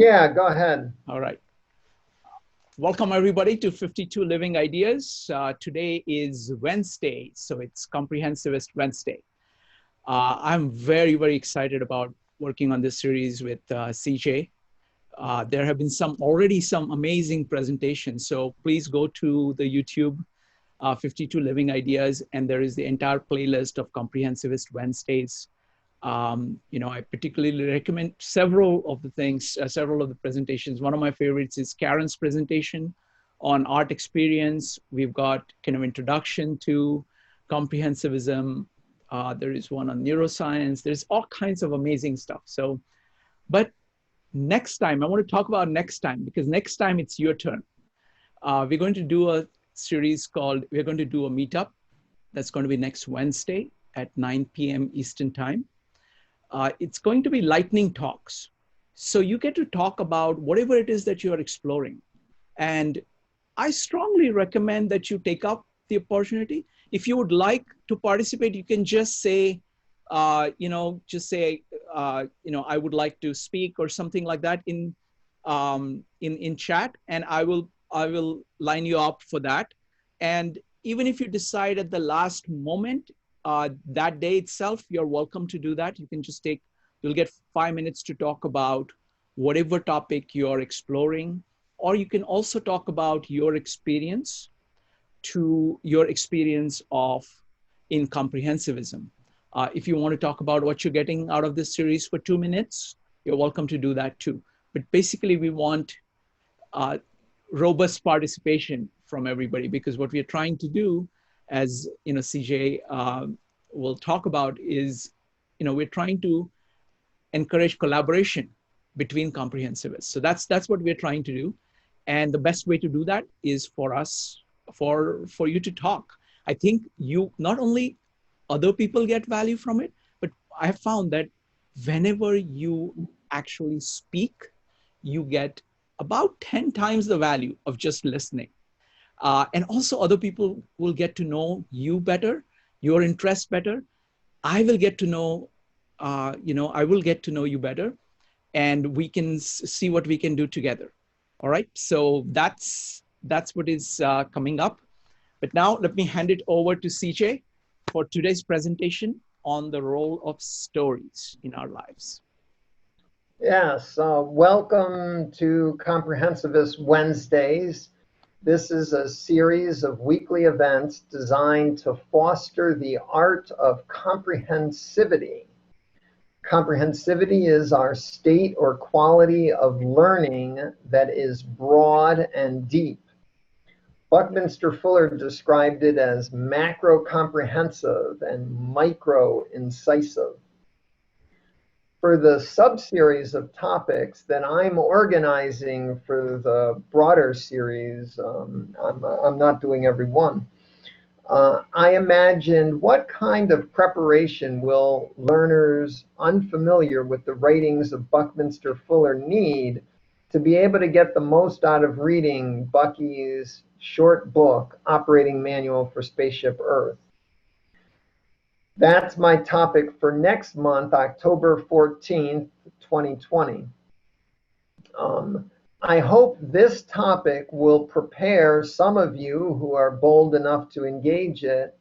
Yeah, go ahead. All right. Welcome, everybody, to 52 Living Ideas. Today is Wednesday, so it's Comprehensivist Wednesday. I'm very, very excited about working on this series with CJ. There have been already some amazing presentations, so please go to the YouTube 52 Living Ideas, and there is the entire playlist of Comprehensivist Wednesdays. I particularly recommend several of the things, several of the presentations. One of my favorites is Karen's presentation on art experience. We've got kind of introduction to comprehensivism. There is one on neuroscience. There's all kinds of amazing stuff. But next time, I want to talk about next time, because next time it's your turn. We're going to do a series we're going to do a meetup. That's going to be next Wednesday at 9 p.m. Eastern time. It's going to be lightning talks. So you get to talk about whatever it is that you're exploring. And I strongly recommend that you take up the opportunity. If you would like to participate, you can just say, I would like to speak or something like that in chat, and I will line you up for that. And even if you decide at the last moment, that day itself, you're welcome to do that. You can just you'll get 5 minutes to talk about whatever topic you're exploring, or you can also talk about your experience in comprehensivism. If you want to talk about what you're getting out of this series for 2 minutes, you're welcome to do that too. But basically, we want robust participation from everybody, because what we are trying to do, as CJ will talk about, is we're trying to encourage collaboration between comprehensivists. So that's what we're trying to do, and the best way to do that is for you to talk. I think not only other people get value from it, but I have found that whenever you actually speak, you get about 10 times the value of just listening. And also other people will get to know you better, your interests better. I will get to know you better, and we can see what we can do together. All right. So that's what is coming up. But now let me hand it over to CJ for today's presentation on the role of stories in our lives. Yes, welcome to Comprehensivist Wednesdays. This is a series of weekly events designed to foster the art of comprehensivity. Comprehensivity is our state or quality of learning that is broad and deep. Buckminster Fuller described it as macro-comprehensive and micro-incisive. For the sub-series of topics that I'm organizing for the broader series, I'm not doing every one. I imagined what kind of preparation will learners unfamiliar with the writings of Buckminster Fuller need to be able to get the most out of reading Bucky's short book, Operating Manual for Spaceship Earth. That's my topic for next month, October 14th, 2020. I hope this topic will prepare some of you who are bold enough to engage it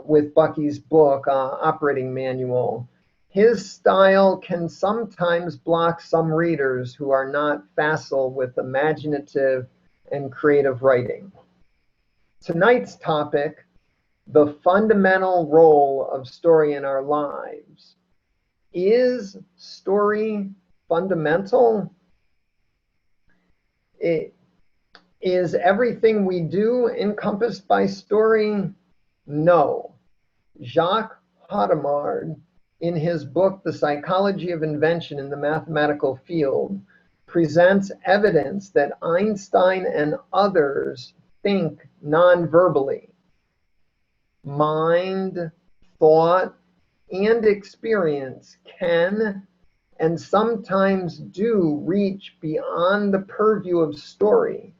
with Bucky's book, Operating Manual. His style can sometimes block some readers who are not facile with imaginative and creative writing. Tonight's topic: the fundamental role of story in our lives. Is story fundamental? Is everything we do encompassed by story? No. Jacques Hadamard, in his book, The Psychology of Invention in the Mathematical Field, presents evidence that Einstein and others think non-verbally. Mind, thought, and experience can and sometimes do reach beyond the purview of story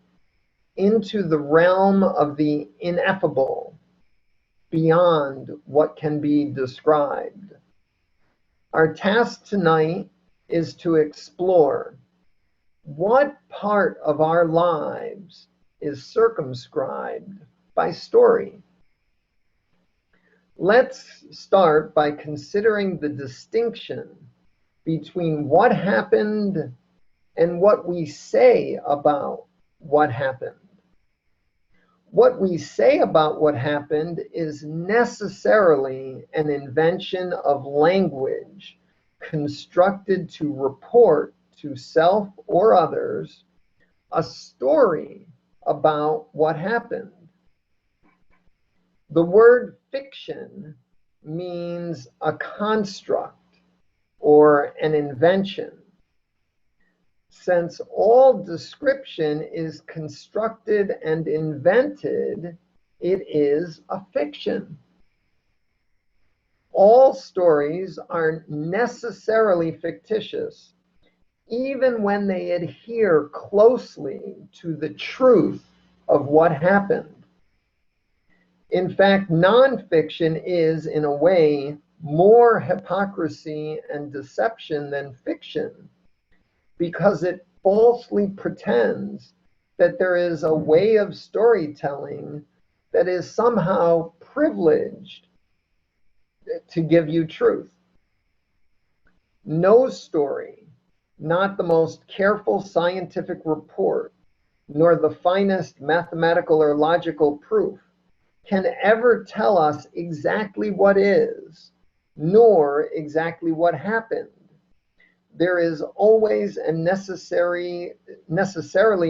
into the realm of the ineffable, beyond what can be described. Our task tonight is to explore What part of our lives is circumscribed by story? Let's start by considering the distinction between what happened and what we say about what happened. What we say about what happened is necessarily an invention of language constructed to report to self or others a story about what happened. The word fiction means a construct or an invention. Since all description is constructed and invented, it is a fiction. All stories are necessarily fictitious, even when they adhere closely to the truth of what happened. In fact, nonfiction is, in a way, more hypocrisy and deception than fiction, because it falsely pretends that there is a way of storytelling that is somehow privileged to give you truth. No story, not the most careful scientific report, nor the finest mathematical or logical proof, can ever tell us exactly what is, nor exactly what happened. There is always a necessarily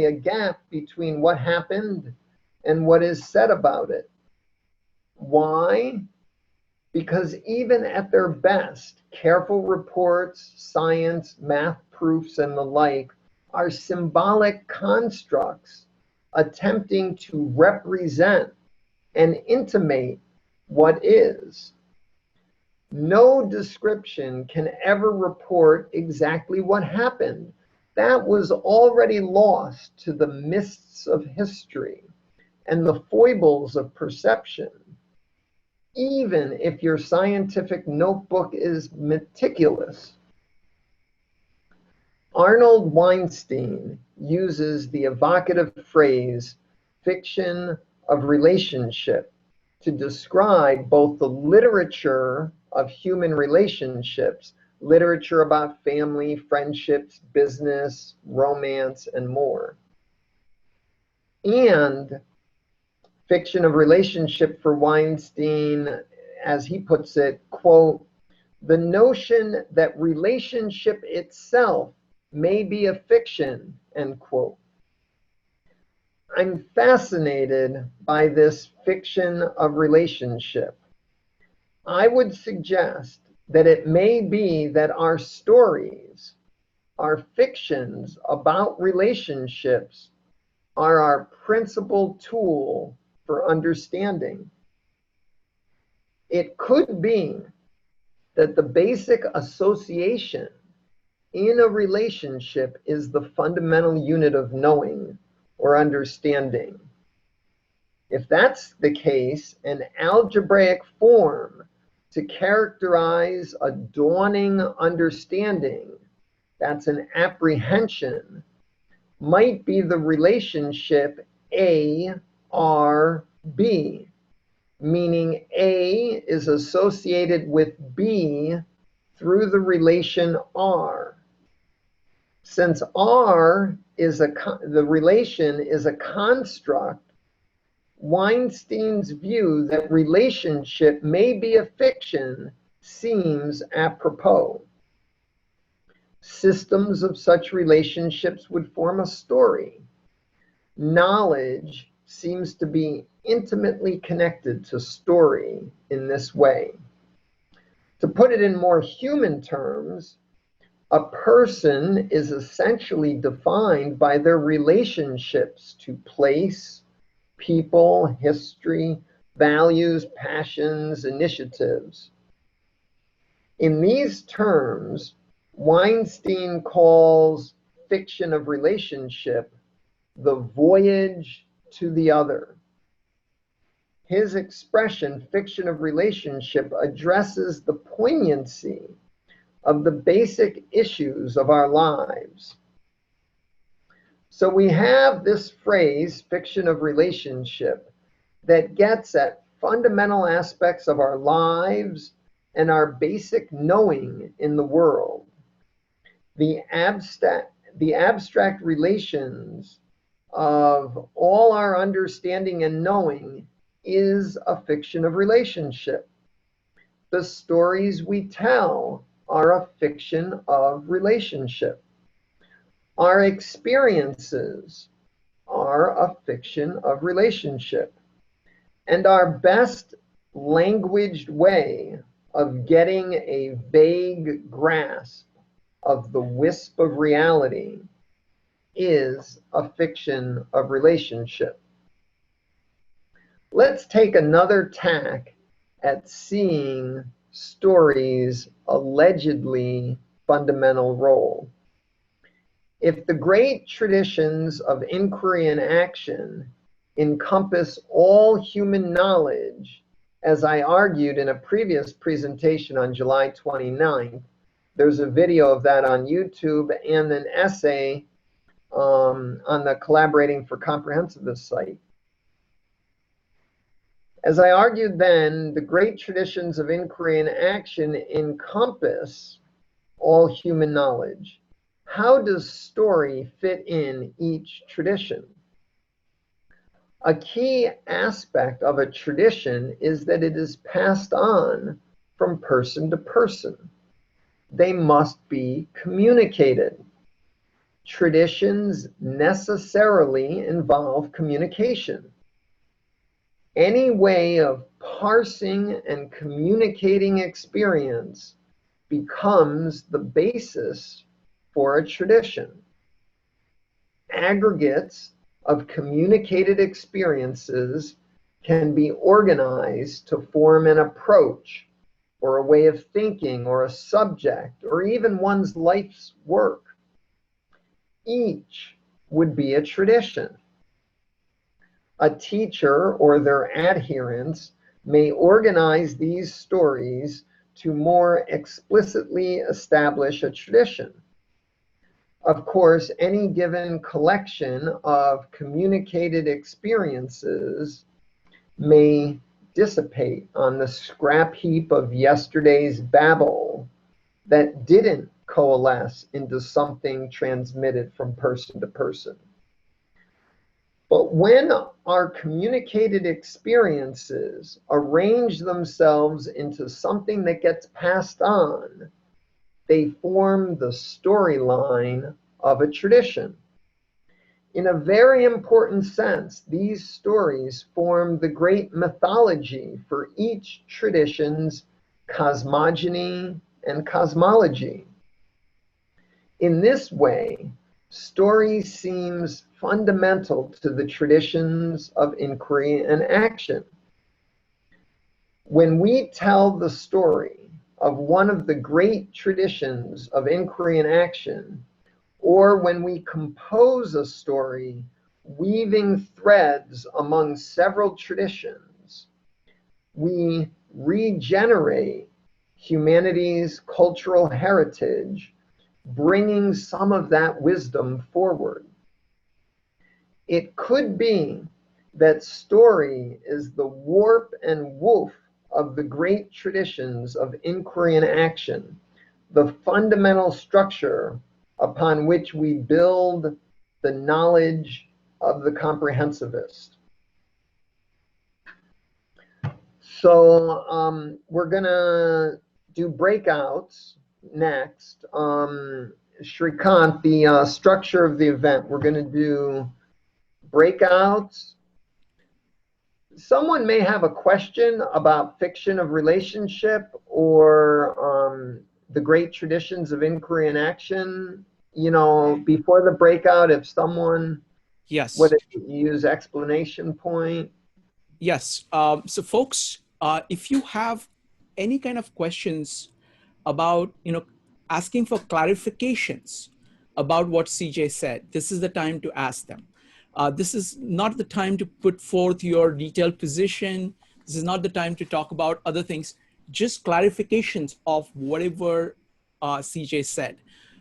a gap between what happened and what is said about it. Why? Because even at their best, careful reports, science, math proofs, and the like are symbolic constructs attempting to represent and intimate what is. No description can ever report exactly what happened. That was already lost to the mists of history and the foibles of perception, even if your scientific notebook is meticulous. Arnold Weinstein uses the evocative phrase fiction of relationship to describe both the literature of human relationships, literature about family, friendships, business, romance, and more, and fiction of relationship for Weinstein, as he puts it, quote, the notion that relationship itself may be a fiction, end quote. I'm fascinated by this fiction of relationship. I would suggest that it may be that our stories, our fictions about relationships, are our principal tool for understanding. It could be that the basic association in a relationship is the fundamental unit of knowing or understanding. If that's the case, an algebraic form to characterize a dawning understanding, that's an apprehension, might be the relationship A, R, B, meaning A is associated with B through the relation R. Since R is the relation is a construct, Weinstein's view that relationship may be a fiction seems apropos. Systems of such relationships would form a story. Knowledge seems to be intimately connected to story in this way. To put it in more human terms, a person is essentially defined by their relationships to place, people, history, values, passions, initiatives. In these terms, Weinstein calls fiction of relationship the voyage to the other. His expression, fiction of relationship, addresses the poignancy of the basic issues of our lives. So we have this phrase, fiction of relationship, that gets at fundamental aspects of our lives and our basic knowing in the world. The abstract relations of all our understanding and knowing is a fiction of relationship. The stories we tell are a fiction of relationship. Our experiences are a fiction of relationship. And our best languaged way of getting a vague grasp of the wisp of reality is a fiction of relationship. Let's take another tack at seeing stories' allegedly fundamental role. If the great traditions of inquiry and action encompass all human knowledge, as I argued in a previous presentation on July 29th, there's a video of that on YouTube and an essay on the Collaborating for Comprehensivist site. As I argued then, the great traditions of inquiry and action encompass all human knowledge. How does story fit in each tradition? A key aspect of a tradition is that it is passed on from person to person. They must be communicated. Traditions necessarily involve communication. Any way of parsing and communicating experience becomes the basis for a tradition. Aggregates of communicated experiences can be organized to form an approach or a way of thinking or a subject or even one's life's work. Each would be a tradition. A teacher or their adherents may organize these stories to more explicitly establish a tradition. Of course, any given collection of communicated experiences may dissipate on the scrap heap of yesterday's babble that didn't coalesce into something transmitted from person to person. But when our communicated experiences arrange themselves into something that gets passed on, they form the storyline of a tradition. In a very important sense, these stories form the great mythology for each tradition's cosmogony and cosmology. In this way, story seems fundamental to the traditions of inquiry and action. When we tell the story of one of the great traditions of inquiry and action, or when we compose a story weaving threads among several traditions, we regenerate humanity's cultural heritage, bringing some of that wisdom forward. It could be that story is the warp and woof of the great traditions of inquiry and action, the fundamental structure upon which we build the knowledge of the comprehensivist. So we're gonna do breakouts next. Shrikant, the structure of the event, we're gonna do breakouts. Someone may have a question about fiction of relationship or the great traditions of inquiry and action. You know, before the breakout, if someone would use explanation point. Yes. So folks, if you have any kind of questions about, asking for clarifications about what CJ said, this is the time to ask them. This is not the time to put forth your detailed position. This is not the time to talk about other things, just clarifications of whatever CJ said.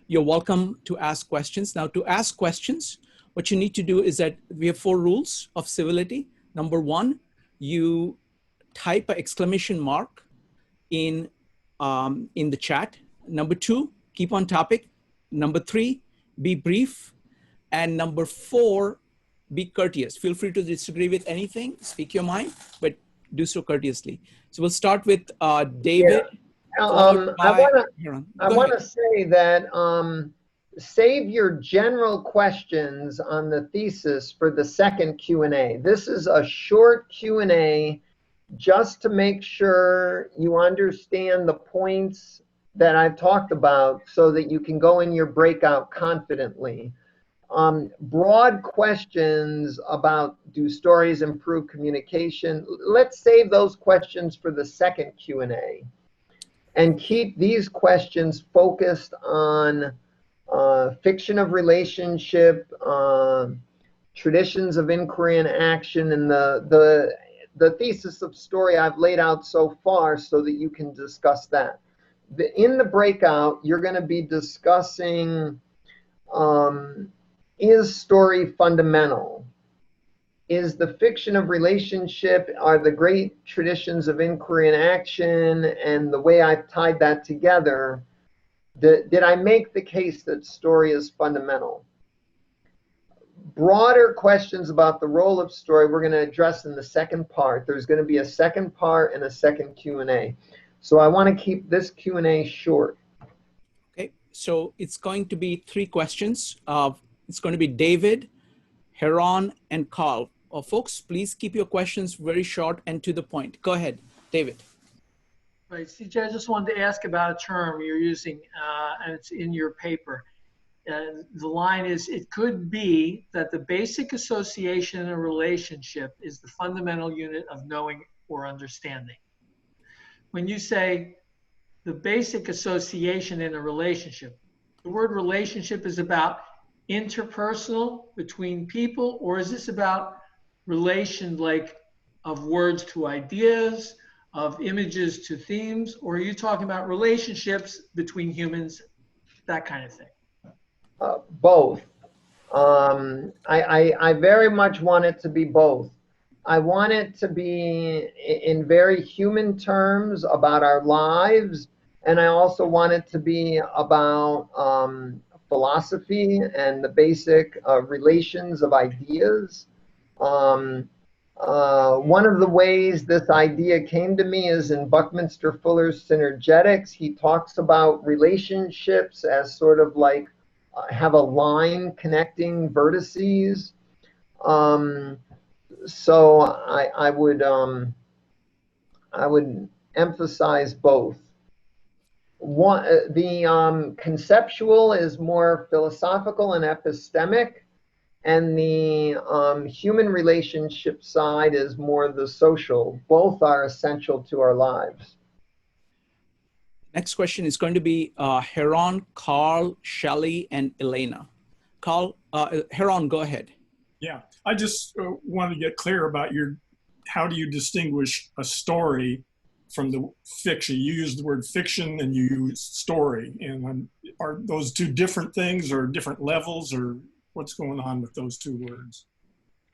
You're welcome to ask questions. Now, to ask questions, what you need to do is that we have 4 rules of civility. Number 1, you type an exclamation mark in the chat. Number 2, keep on topic. Number 3, be brief. And number 4, be courteous. Feel free to disagree with anything, speak your mind, but do so courteously. So we'll start with David. Yeah. I want to say that save your general questions on the thesis for the second Q&A. This is a short Q&A just to make sure you understand the points that I've talked about so that you can go in your breakout confidently. Broad questions about do stories improve communication? Let's save those questions for the second Q&A and keep these questions focused on fiction of relationship, traditions of inquiry and action, and the thesis of story I've laid out so far so that you can discuss that. In the breakout, you're going to be discussing is story fundamental? Is the fiction of relationship, are the great traditions of inquiry and action, and the way I've tied that together, did I make the case that story is fundamental? Broader questions about the role of story we're going to address in the second part. There's going to be a second part and a second Q&A. So I want to keep this Q&A short. Okay, so it's going to be 3 questions. It's going to be David, Heron, and Carl. Folks, please keep your questions very short and to the point. Go ahead, David. Right, CJ, I just wanted to ask about a term you're using, and it's in your paper. The line is, it could be that the basic association in a relationship is the fundamental unit of knowing or understanding. When you say the basic association in a relationship, the word relationship is about interpersonal between people, or is this about relation like of words to ideas, of images to themes, or are you talking about relationships between humans, that kind of thing? Both. I very much want it to be both. I want it to be in very human terms about our lives, and I also want it to be about philosophy and the basic relations of ideas. One of the ways this idea came to me is in Buckminster Fuller's Synergetics. He talks about relationships as sort of like have a line connecting vertices. So I would emphasize both. The conceptual is more philosophical and epistemic, and the human relationship side is more the social. Both are essential to our lives. Next question is going to be Heron, Carl, Shelley, and Elena. Carl, Heron, go ahead. Yeah, I just want to get clear about how do you distinguish a story from the fiction? You use the word fiction and you use story. And are those 2 different things or different levels, or what's going on with those 2 words?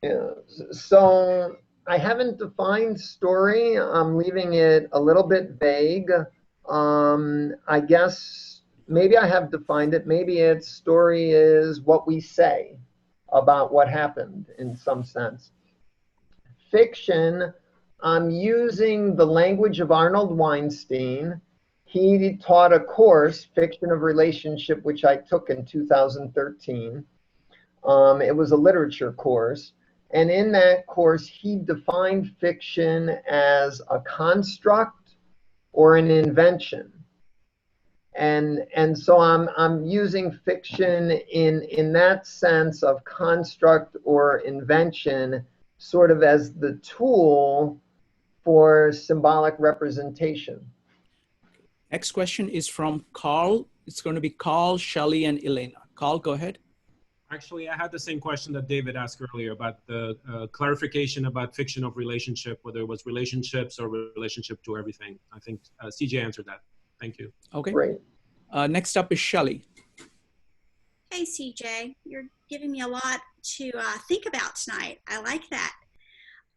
Yeah, so I haven't defined story. I'm leaving it a little bit vague. I guess maybe I have defined it. Maybe its story is what we say about what happened in some sense. Fiction, I'm using the language of Arnold Weinstein. He taught a course, Fiction of Relationship, which I took in 2013. It was a literature course. And in that course, he defined fiction as a construct or an invention. And so I'm using fiction in that sense of construct or invention sort of as the tool for symbolic representation. Next question is from Carl. It's going to be Carl, Shelley, and Elena. Carl, go ahead. Actually, I had the same question that David asked earlier about the clarification about fiction of relationship, whether it was relationships or relationship to everything. I think CJ answered that. Thank you. Okay. Great. Next up is Shelley. Hey, CJ, you're giving me a lot to think about tonight. I like that.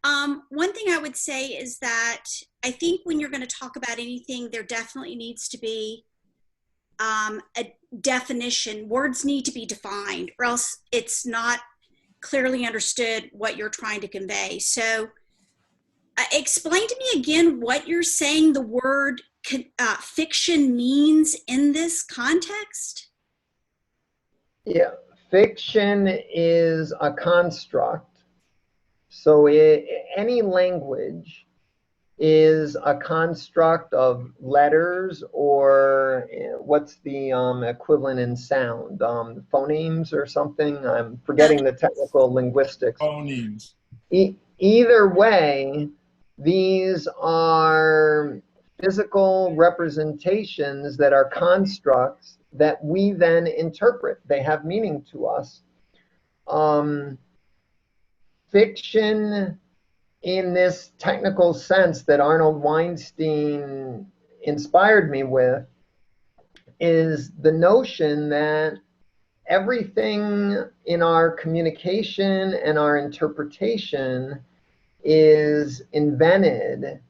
One thing I would say is that I think when you're going to talk about anything, there definitely needs to be a definition. Words need to be defined, or else it's not clearly understood what you're trying to convey. So explain to me again what you're saying the word fiction means in this context. Yeah, fiction is a construct. So any language is a construct of letters, or what's the equivalent in sound? Phonemes or something? I'm forgetting the technical linguistics. Phonemes. Either way, these are physical representations that are constructs that we then interpret. They have meaning to us. Fiction, in this technical sense that Arnold Weinstein inspired me with, is the notion that everything in our communication and our interpretation is invented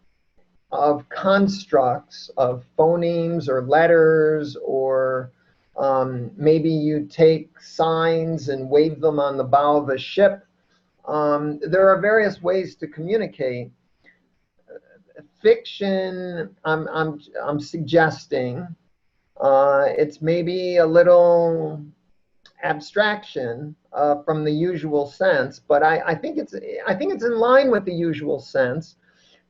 of constructs of phonemes or letters, or maybe you take signs and wave them on the bow of a ship. There are various ways to communicate. Fiction, I'm suggesting, it's maybe a little abstraction from the usual sense, but I think it's in line with the usual sense,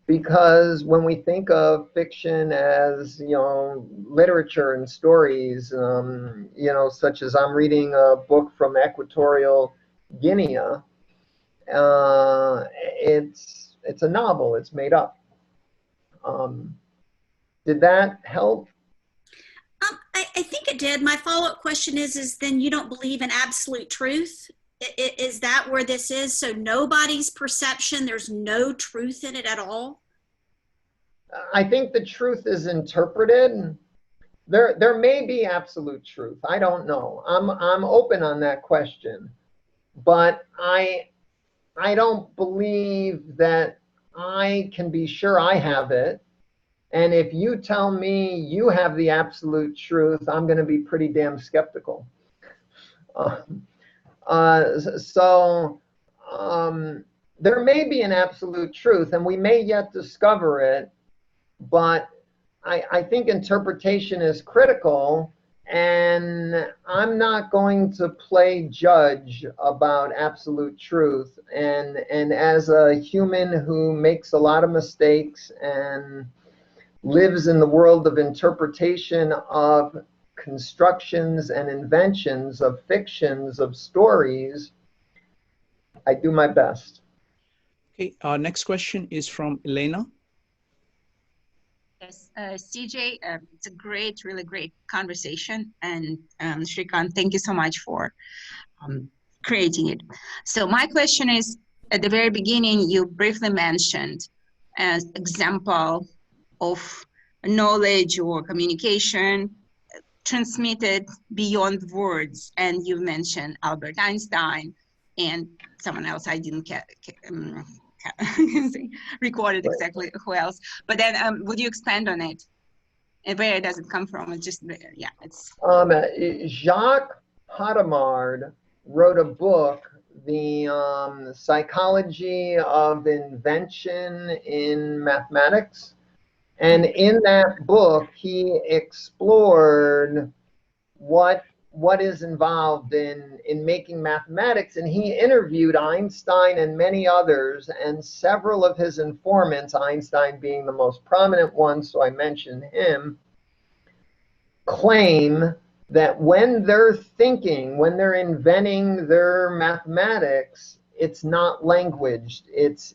because when we think of fiction as, literature and stories, such as I'm reading a book from Equatorial Guinea, it's a novel. It's made up. Did that help? I think it did. My follow-up question is then you don't believe in absolute truth? Is that where this is? So nobody's perception, there's no truth in it at all? I think the truth is interpreted. There may be absolute truth. I don't know. I'm open on that question, but I don't believe that I can be sure I have it. And if you tell me you have the absolute truth, I'm going to be pretty damn skeptical. There may be an absolute truth, and we may yet discover it, but I think interpretation is critical, and I'm not going to play judge about absolute truth. And as a human who makes a lot of mistakes and lives in the world of interpretation of constructions and inventions of fictions, of stories, I do my best. Okay, our next question is from Elena. Yes, CJ, it's a really great conversation. And Shrikant, thank you so much for creating it. So my question is, at the very beginning, you briefly mentioned as example of knowledge or communication transmitted beyond words. And you mentioned Albert Einstein and someone else I didn't recorded exactly who else. But then would you expand on it? And where does it come from? It's just, yeah, it's... Jacques Hadamard wrote a book, The Psychology of Invention in Mathematics. And in that book, he explored what is involved in making mathematics. And he interviewed Einstein and many others, and several of his informants, Einstein being the most prominent one, so I mentioned him, claim that when they're thinking, when they're inventing their mathematics, it's not languaged. It's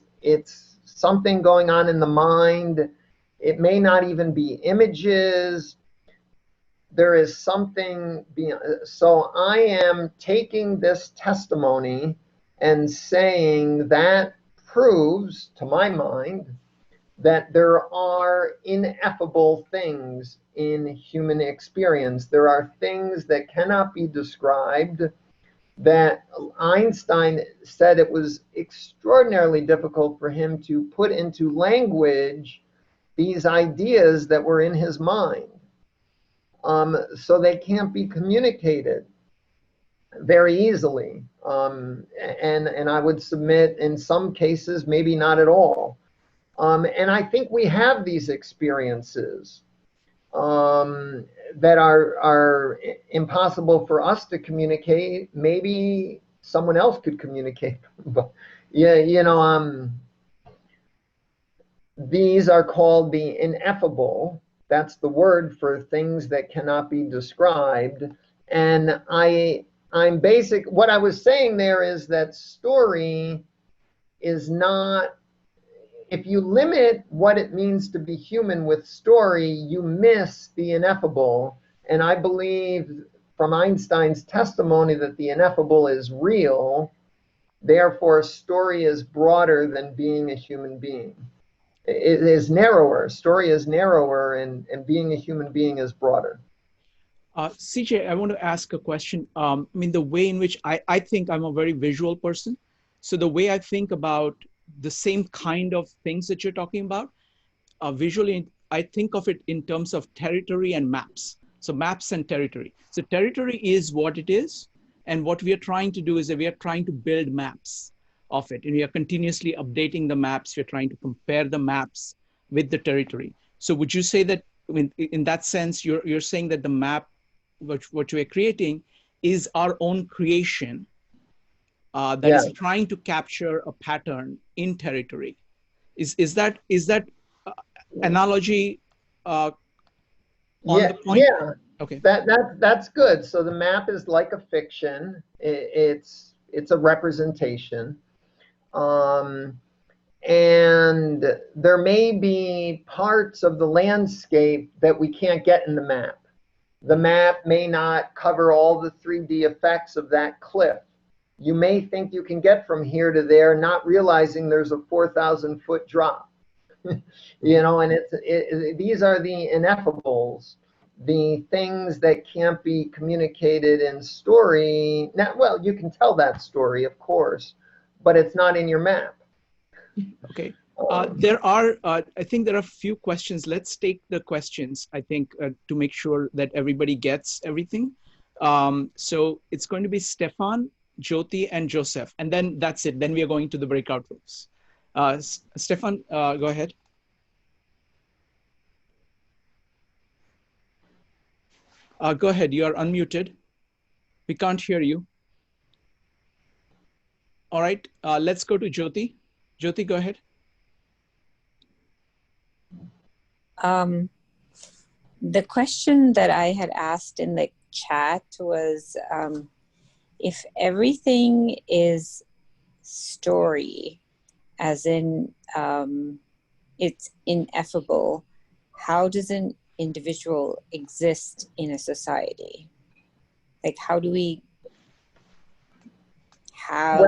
something going on in the mind. It may not even be images. There is something beyond. So I am taking this testimony and saying that proves, to my mind, that there are ineffable things in human experience. There are things that cannot be described, that Einstein said it was extraordinarily difficult for him to put into language these ideas that were in his mind. So they can't be communicated very easily. And I would submit in some cases, maybe not at all. And I think we have these experiences that are impossible for us to communicate. Maybe someone else could communicate. But yeah, these are called the ineffable. That's the word for things that cannot be described. And what I was saying there is that story is not, if you limit what it means to be human with story, you miss the ineffable. And I believe from Einstein's testimony that the ineffable is real. Therefore, story is broader than being a human being. It is narrower. Story is narrower, and being a human being is broader. CJ, I want to ask a question. I mean, the way in which I think I'm a very visual person. So the way I think about the same kind of things that you're talking about, visually, I think of it in terms of territory and maps. So maps and territory. So territory is what it is. And what we are trying to do is that we are trying to build maps of it. And we are continuously updating the maps. We're trying to compare the maps with the territory. So would you say that, I mean, in that sense, you're saying that the map, what we're creating is our own creation that is trying to capture a pattern in territory. Is that analogy on the point? Yeah. Okay. That's good. So the map is like a fiction. It's a representation. And there may be parts of the landscape that we can't get in the map. The map may not cover all the 3D effects of that cliff. You may think you can get from here to there, not realizing there's a 4,000-foot drop. And these are the ineffables, the things that can't be communicated in story. Now, well, you can tell that story, of course, but it's not in your map. Okay. There are, I think there are a few questions. Let's take the questions, I think, to make sure that everybody gets everything. So it's going to be Stefan, Jyoti, and Joseph. And then that's it. Then we are going to the breakout rooms. Stefan, go ahead. Go ahead. You are unmuted. We can't hear you. All right. Let's go to Jyoti. Jyoti, go ahead. The question that I had asked in the chat was, if everything is story, as in it's ineffable, how does an individual exist in a society? Like, how do we have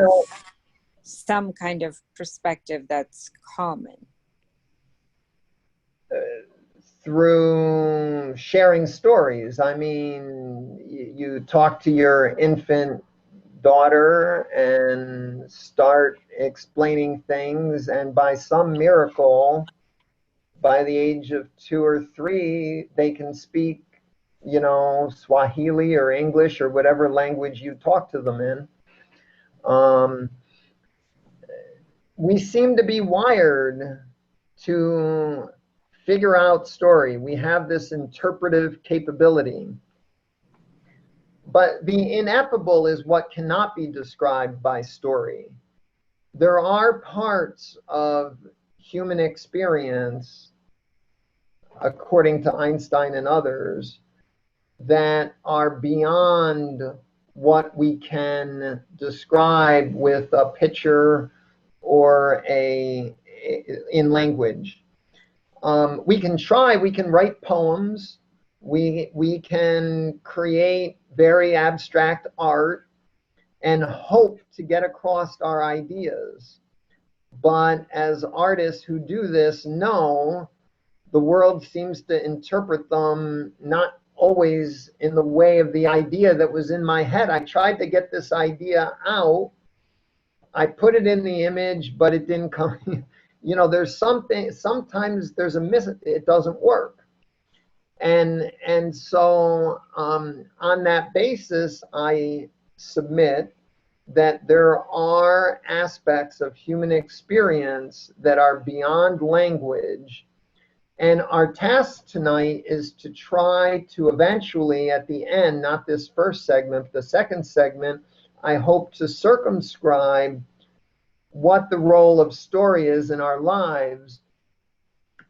some kind of perspective that's common? Through sharing stories. I mean, you talk to your infant daughter and start explaining things, and by some miracle, by the age of 2 or 3, they can speak, Swahili or English or whatever language you talk to them in. We seem to be wired to figure out story. We have this interpretive capability. But the ineffable is what cannot be described by story. There are parts of human experience, according to Einstein and others, that are beyond what we can describe with a picture or in language. We can try, we can write poems, we can create very abstract art and hope to get across our ideas. But as artists who do this know, the world seems to interpret them not always in the way of the idea that was in my head. I tried to get this idea out. I put it in the image, but it didn't come. You know, there's something, sometimes there's a it doesn't work. And so on that basis, I submit that there are aspects of human experience that are beyond language. And our task tonight is to try to eventually, at the end, not this first segment, but the second segment, I hope to circumscribe what the role of story is in our lives.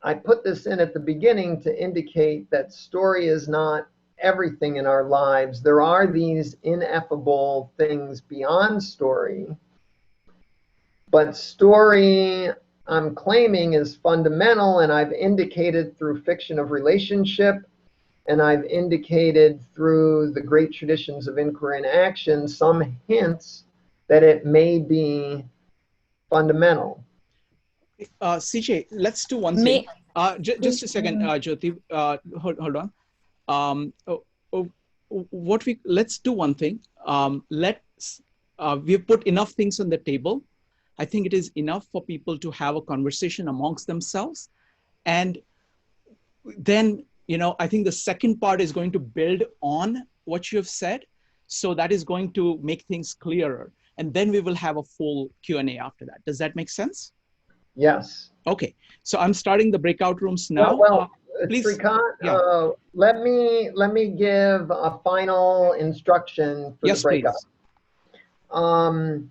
I put this in at the beginning to indicate that story is not everything in our lives. There are these ineffable things beyond story, but story, I'm claiming, is fundamental, and I've indicated through fiction of relationship, and I've indicated through the great traditions of inquiry and action some hints that it may be fundamental. CJ, let's do one thing. Just a second, Jyoti, hold on. Let's do one thing. We've put enough things on the table. I think it is enough for people to have a conversation amongst themselves. And then, you know, I think the second part is going to build on what you have said. So that is going to make things clearer. And then we will have a full Q&A after that. Does that make sense? Yes. Okay. So I'm starting the breakout rooms now. Well, please. Srikant, Yeah. let me give a final instruction for the breakout. Please.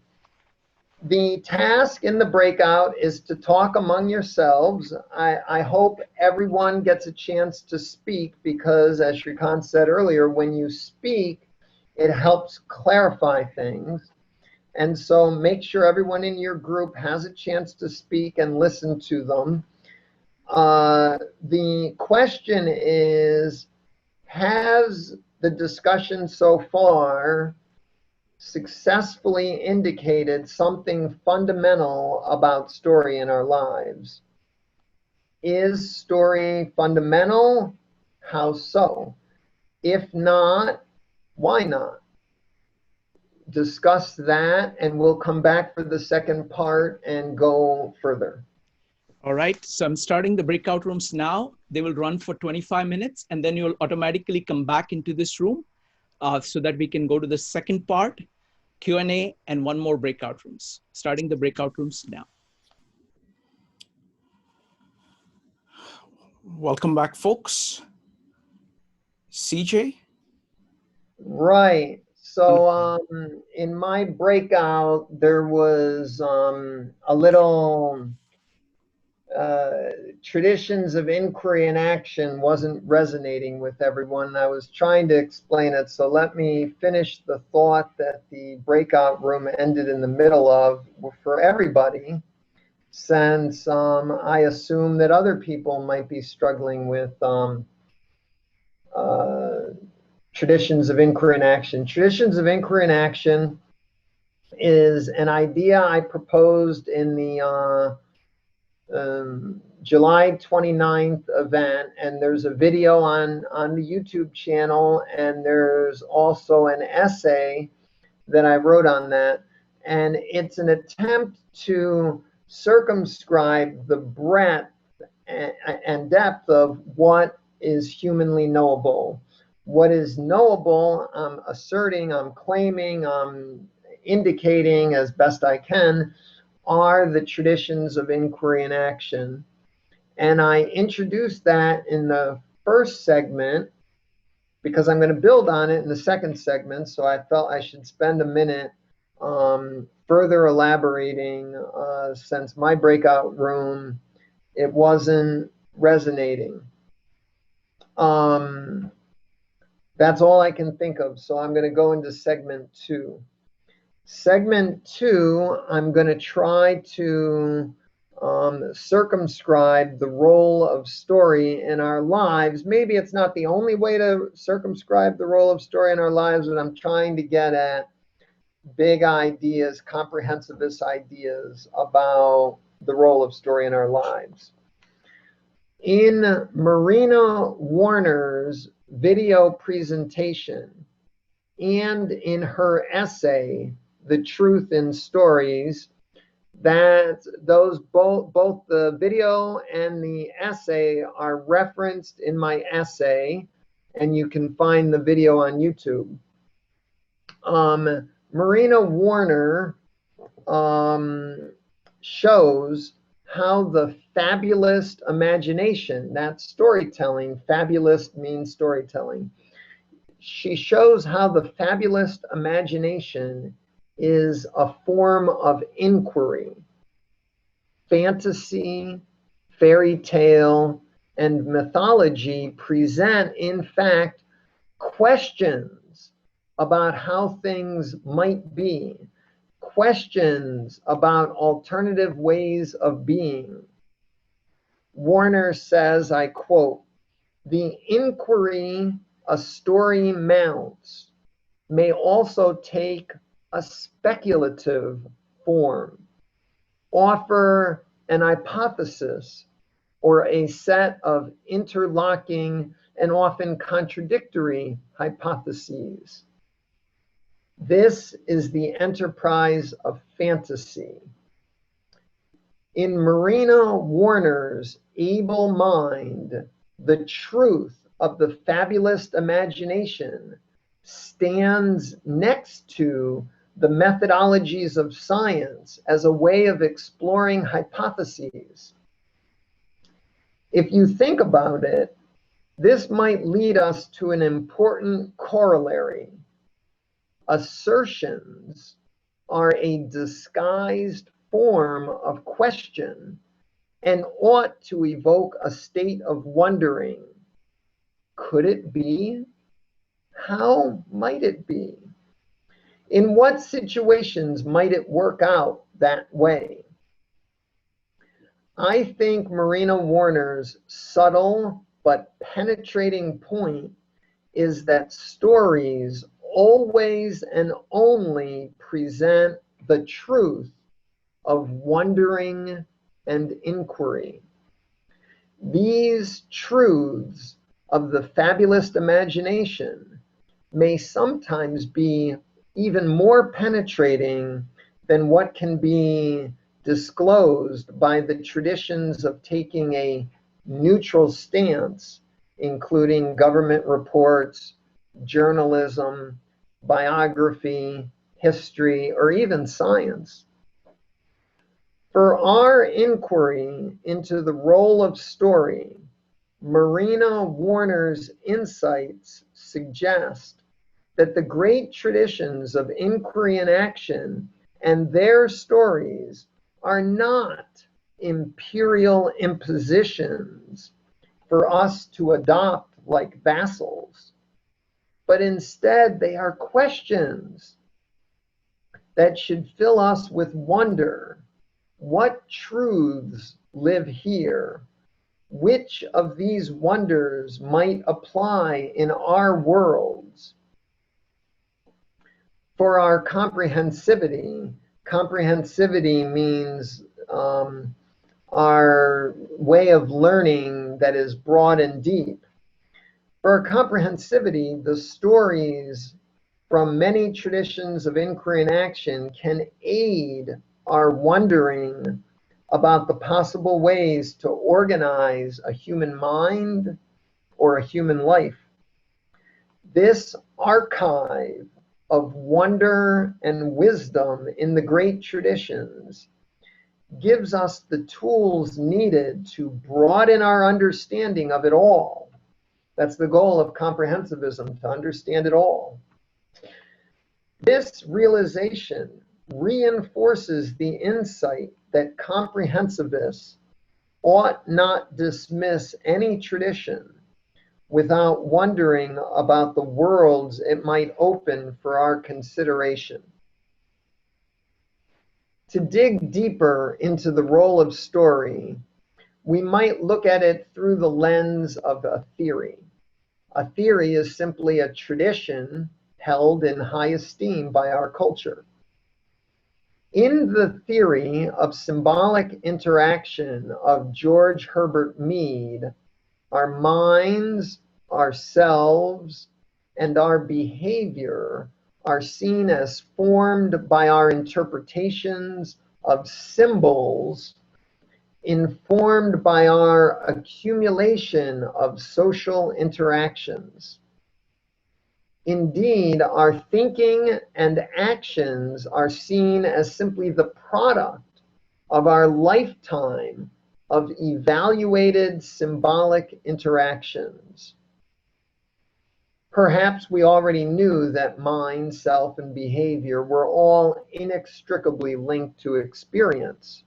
The task in the breakout is to talk among yourselves. I hope everyone gets a chance to speak because, as Srikant said earlier, when you speak, it helps clarify things. And so make sure everyone in your group has a chance to speak and listen to them. The question is, has the discussion so far successfully indicated something fundamental about story in our lives? Is story fundamental? How so? If not, why not? Discuss that, and we'll come back for the second part and go further. All right, so I'm starting the breakout rooms now. They will run for 25 minutes, and then you'll automatically come back into this room so that we can go to the second part, Q&A, and one more breakout rooms. Starting the breakout rooms now. Welcome back, folks. CJ? Right. So in my breakout, there was a little traditions of inquiry and action wasn't resonating with everyone. I was trying to explain it. So let me finish the thought that the breakout room ended in the middle of for everybody, since I assume that other people might be struggling with traditions of inquiry and action. Traditions of inquiry and action is an idea I proposed in the July 29th event, and there's a video on the YouTube channel, and there's also an essay that I wrote on that, and it's an attempt to circumscribe the breadth and depth of what is humanly knowable. What is knowable, I'm asserting, I'm claiming, I'm indicating as best I can, are the traditions of inquiry and action. And I introduced that in the first segment because I'm going to build on it in the second segment. So I felt I should spend a minute further elaborating since my breakout room, it wasn't resonating. That's all I can think of. So I'm going to go into segment 2. Segment 2, I'm going to try to circumscribe the role of story in our lives. Maybe it's not the only way to circumscribe the role of story in our lives, but I'm trying to get at big ideas, comprehensivist ideas about the role of story in our lives. In Marina Warner's video presentation and in her essay, The Truth in Stories, that those both the video and the essay are referenced in my essay, and you can find the video on YouTube. Marina Warner shows how the fabulous imagination, that's storytelling, fabulous means storytelling. She shows how the fabulous imagination is a form of inquiry. Fantasy, fairy tale, and mythology present, in fact, questions about how things might be, questions about alternative ways of being. Warner says, I quote, "The inquiry a story mounts may also take a speculative form, offer an hypothesis or a set of interlocking and often contradictory hypotheses. This is the enterprise of fantasy." In Marina Warner's able mind, the truth of the fabulous imagination stands next to the methodologies of science as a way of exploring hypotheses. If you think about it, this might lead us to an important corollary. Assertions are a disguised form of question and ought to evoke a state of wondering. Could it be? How might it be? In what situations might it work out that way? I think Marina Warner's subtle but penetrating point is that stories always and only present the truth of wondering and inquiry. These truths of the fabulous imagination may sometimes be even more penetrating than what can be disclosed by the traditions of taking a neutral stance, including government reports, journalism, biography, history, or even science. For our inquiry into the role of story, Marina Warner's insights suggest that the great traditions of inquiry and action and their stories are not imperial impositions for us to adopt like vassals, but instead they are questions that should fill us with wonder. What truths live here? Which of these wonders might apply in our worlds? For our comprehensivity, comprehensivity means our way of learning that is broad and deep. For our comprehensivity, the stories from many traditions of inquiry and action can aid our wondering about the possible ways to organize a human mind or a human life. This archive of wonder and wisdom in the great traditions gives us the tools needed to broaden our understanding of it all. That's the goal of comprehensivism, to understand it all. This realization reinforces the insight that comprehensivists ought not dismiss any tradition without wondering about the worlds it might open for our consideration. To dig deeper into the role of story, we might look at it through the lens of a theory. A theory is simply a tradition held in high esteem by our culture. In the theory of symbolic interaction of George Herbert Mead, our minds, ourselves, and our behavior are seen as formed by our interpretations of symbols, informed by our accumulation of social interactions. Indeed, our thinking and actions are seen as simply the product of our lifetime of evaluated symbolic interactions. Perhaps we already knew that mind, self, and behavior were all inextricably linked to experience.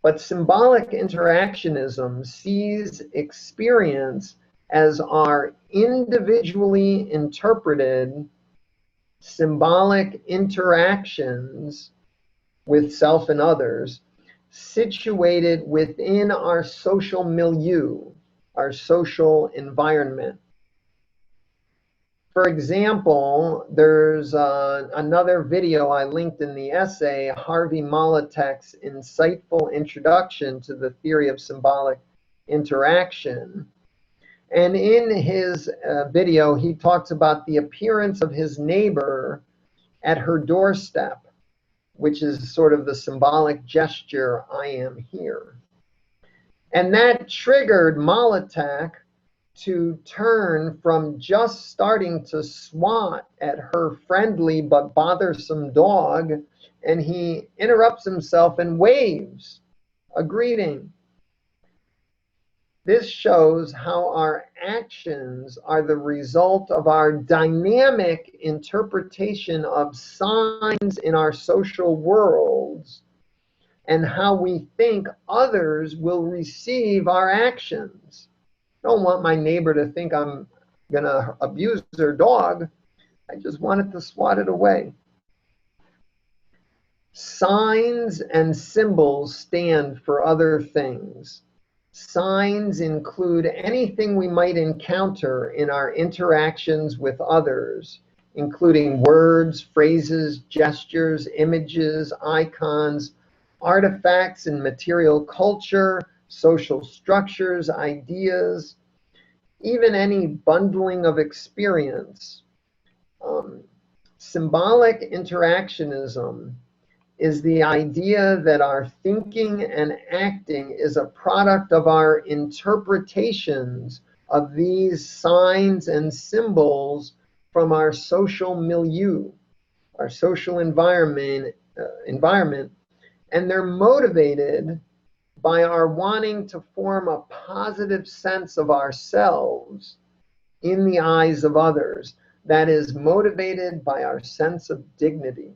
But symbolic interactionism sees experience as our individually interpreted symbolic interactions with self and others, situated within our social milieu, our social environment. For example, there's another video I linked in the essay, Harvey Molotek's insightful introduction to the theory of symbolic interaction. And in his video, he talks about the appearance of his neighbor at her doorstep, which is sort of the symbolic gesture, I am here. And that triggered Molotek to turn from just starting to swat at her friendly but bothersome dog, and he interrupts himself and waves a greeting. This shows how our actions are the result of our dynamic interpretation of signs in our social worlds and how we think others will receive our actions. I don't want my neighbor to think I'm going to abuse their dog. I just wanted to swat it away. Signs and symbols stand for other things. Signs include anything we might encounter in our interactions with others, including words, phrases, gestures, images, icons, artifacts in material culture, social structures, ideas, even any bundling of experience. Symbolic interactionism is the idea that our thinking and acting is a product of our interpretations of these signs and symbols from our social milieu, our social environment, and they're motivated by our wanting to form a positive sense of ourselves in the eyes of others, that is motivated by our sense of dignity.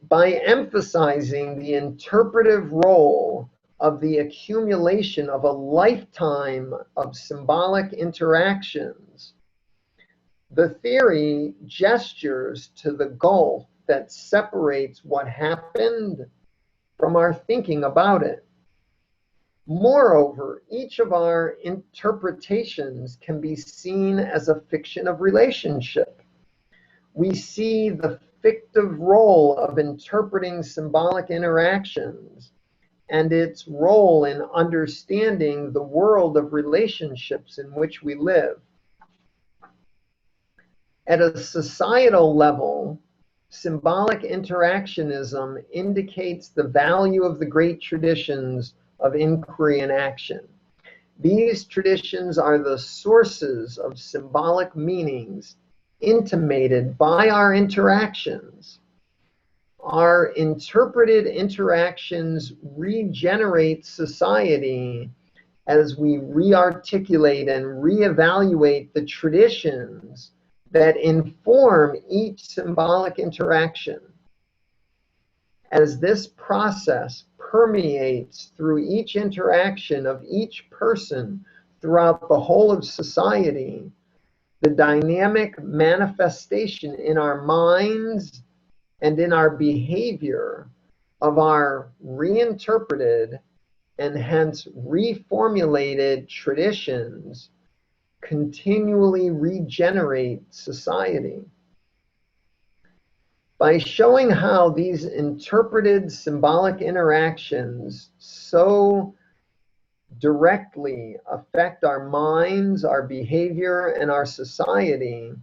By emphasizing the interpretive role of the accumulation of a lifetime of symbolic interactions, the theory gestures to the gulf that separates what happened from our thinking about it. Moreover, each of our interpretations can be seen as a fiction of relationship. We see the fictive role of interpreting symbolic interactions and its role in understanding the world of relationships in which we live. At a societal level, symbolic interactionism indicates the value of the great traditions of inquiry and action. These traditions are the sources of symbolic meanings intimated by our interactions. Our interpreted interactions regenerate society as we re-articulate and reevaluate the traditions that inform each symbolic interaction. As this process permeates through each interaction of each person throughout the whole of society, the dynamic manifestation in our minds and in our behavior of our reinterpreted and hence reformulated traditions continually regenerate society. by showing how these interpreted symbolic interactions so directly affect our minds, our behavior, and our society,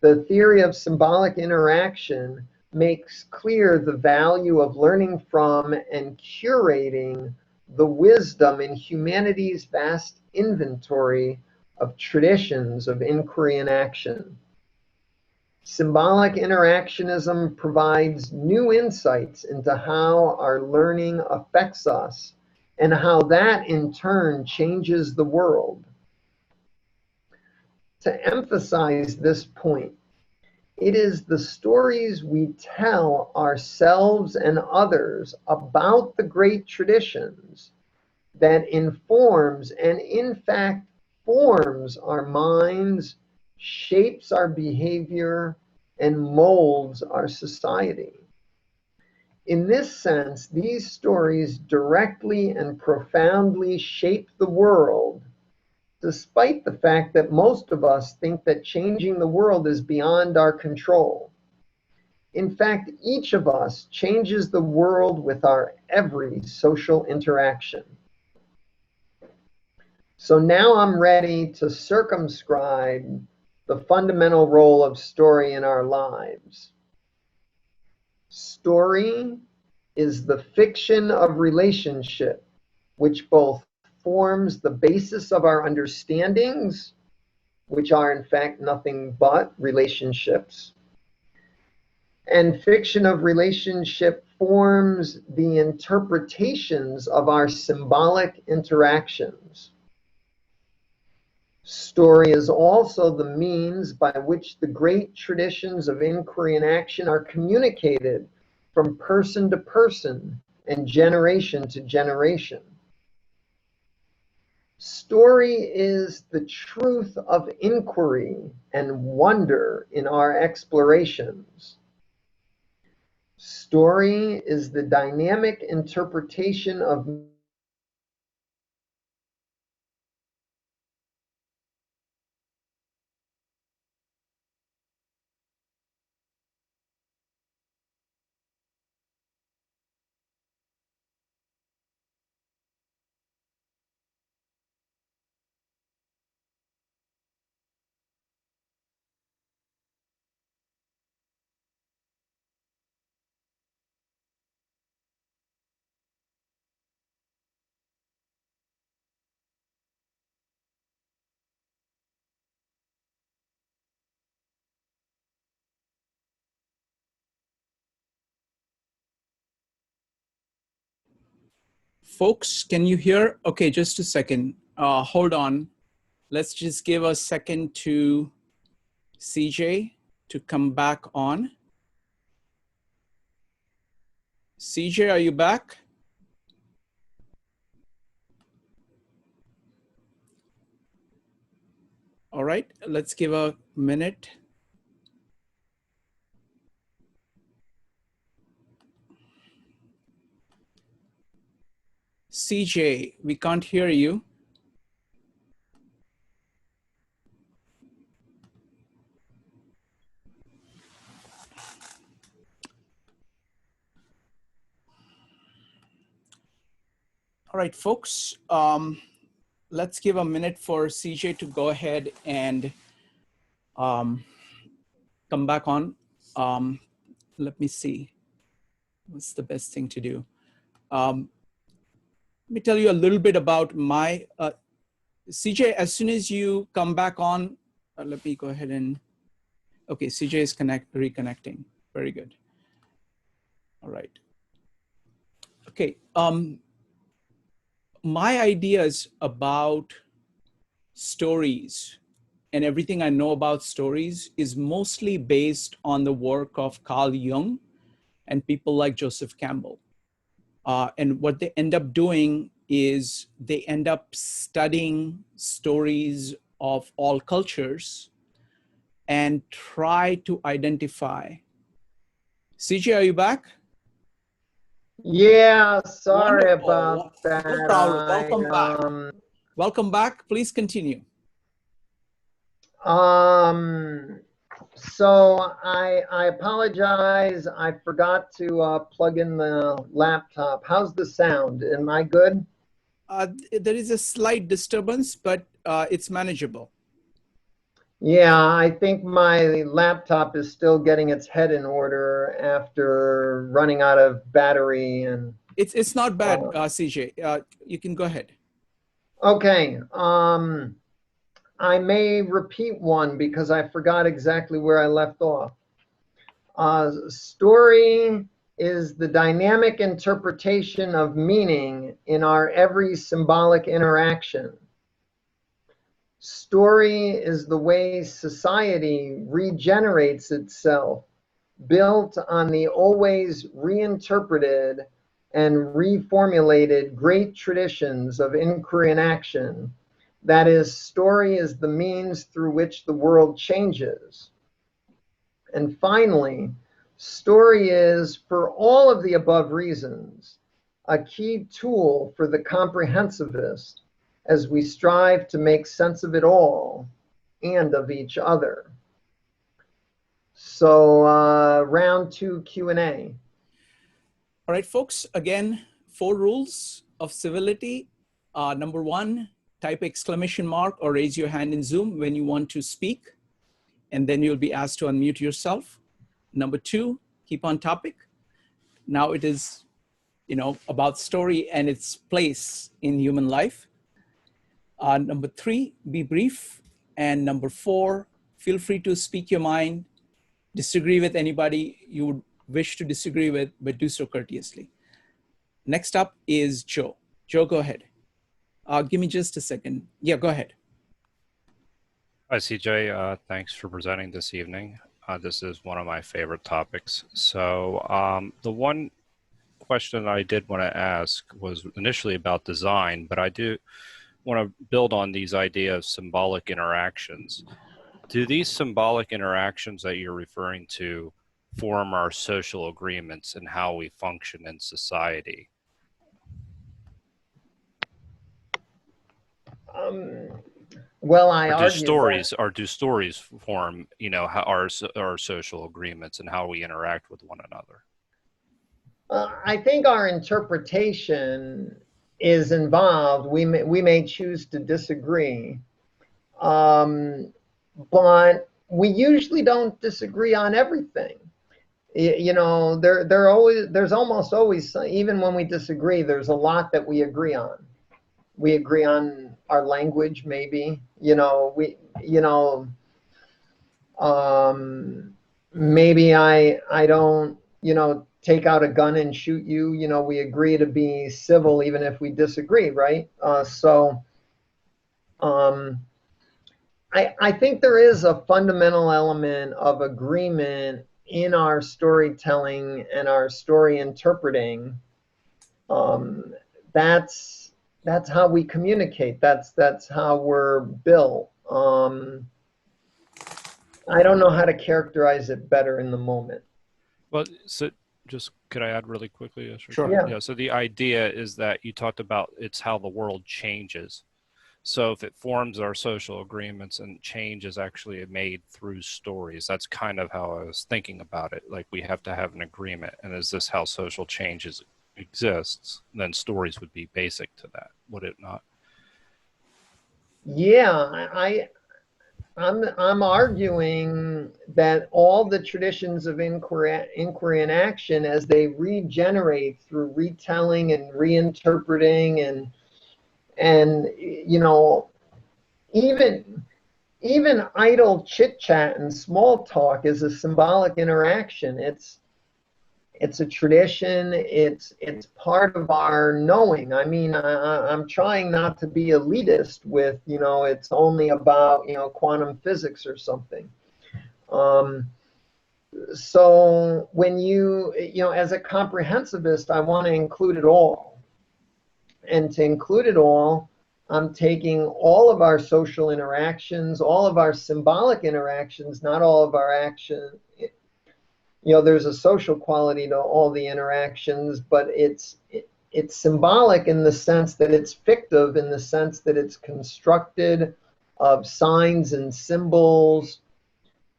the theory of symbolic interaction makes clear the value of learning from and curating the wisdom in humanity's vast inventory of traditions of inquiry and action. Symbolic interactionism provides new insights into how our learning affects us and how that in turn changes the world. To emphasize this point, it is the stories we tell ourselves and others about the great traditions that informs and in fact forms our minds, shapes our behavior, and molds our society. In this sense, these stories directly and profoundly shape the world, despite the fact that most of us think that changing the world is beyond our control. In fact, each of us changes the world with our every social interaction. So now I'm ready to circumscribe the fundamental role of story in our lives. Story is the fiction of relationship, which both forms the basis of our understandings, which are in fact nothing but relationships, and fiction of relationship forms the interpretations of our symbolic interactions. Story is also the means by which the great traditions of inquiry and action are communicated from person to person and generation to generation. Story is the truth of inquiry and wonder in our explorations. Story is the dynamic interpretation of Folks, can you hear? Okay, just a second. Hold on. Let's just give a second to CJ to come back on. CJ, are you back? All right, let's give a minute. CJ, we can't hear you. All right, folks, let's give a minute for CJ to go ahead and come back on. Let me see. What's the best thing to do? Let me tell you a little bit about my, CJ, as soon as you come back on, let me go ahead and, okay, CJ is reconnecting. Very good. All right. Okay. My ideas about stories and everything I know about stories is mostly based on the work of Carl Jung and people like Joseph Campbell. And what they end up doing is they end up studying stories of all cultures and try to identify. CJ, are you back? Yeah, sorry Wonderful. about that. No problem. Welcome back. Welcome back. Please continue. So I apologize. I forgot to plug in the laptop. How's the sound? Am I good? There is a slight disturbance, but it's manageable. Yeah, I think my laptop is still getting its head in order after running out of battery and. It's not bad, CJ. You can go ahead. Okay. I may repeat one because I forgot exactly where I left off. Story is the dynamic interpretation of meaning in our every symbolic interaction. Story is the way society regenerates itself, built on the always reinterpreted and reformulated great traditions of inquiry and action. That is, story is the means through which the world changes. And finally, story is, for all of the above reasons, a key tool for the comprehensivist as we strive to make sense of it all and of each other. So round 2 Q&A. All right, folks, again, 4 rules of civility. Number 1, type exclamation mark or raise your hand in Zoom when you want to speak, and then you'll be asked to unmute yourself. Number 2, keep on topic. Now it is, about story and its place in human life. Number 3, be brief. And number 4, feel free to speak your mind, disagree with anybody you would wish to disagree with, but do so courteously. Next up is Joe. Joe, go ahead. Give me just a second. Yeah, go ahead. Hi, CJ. Thanks for presenting this evening. This is one of my favorite topics. So the one question I did want to ask was initially about design, but I do want to build on these ideas of symbolic interactions. Do these symbolic interactions that you're referring to form our social agreements and how we function in society? Well, I or do argue stories that, or do stories form, how our social agreements and how we interact with one another? I think our interpretation is involved. We may choose to disagree, but we usually don't disagree on everything. There's almost always, even when we disagree, there's a lot that we agree on. We agree on our language, maybe. Maybe I don't, take out a gun and shoot you. We agree to be civil even if we disagree, right? I think there is a fundamental element of agreement in our storytelling and our story interpreting. That's how we communicate. That's how we're built. I don't know how to characterize it better in the moment. Well, so just could I add really quickly? Sure. Yeah. So the idea is that you talked about it's how the world changes. So if it forms our social agreements, and change is actually made through stories, that's kind of how I was thinking about it. Like we have to have an agreement. And is this how social changes exists? Then stories would be basic to that, would it not? Yeah, I'm arguing that all the traditions of inquiry and action, as they regenerate through retelling and reinterpreting and even idle chit chat and small talk is a symbolic interaction. It's a tradition. It's part of our knowing. I mean, I'm trying not to be elitist with, it's only about, quantum physics or something. So when as a comprehensivist, I want to include it all. And to include it all, I'm taking all of our social interactions, all of our symbolic interactions, not all of our action. There's a social quality to all the interactions, but it's symbolic in the sense that it's fictive, in the sense that it's constructed of signs and symbols,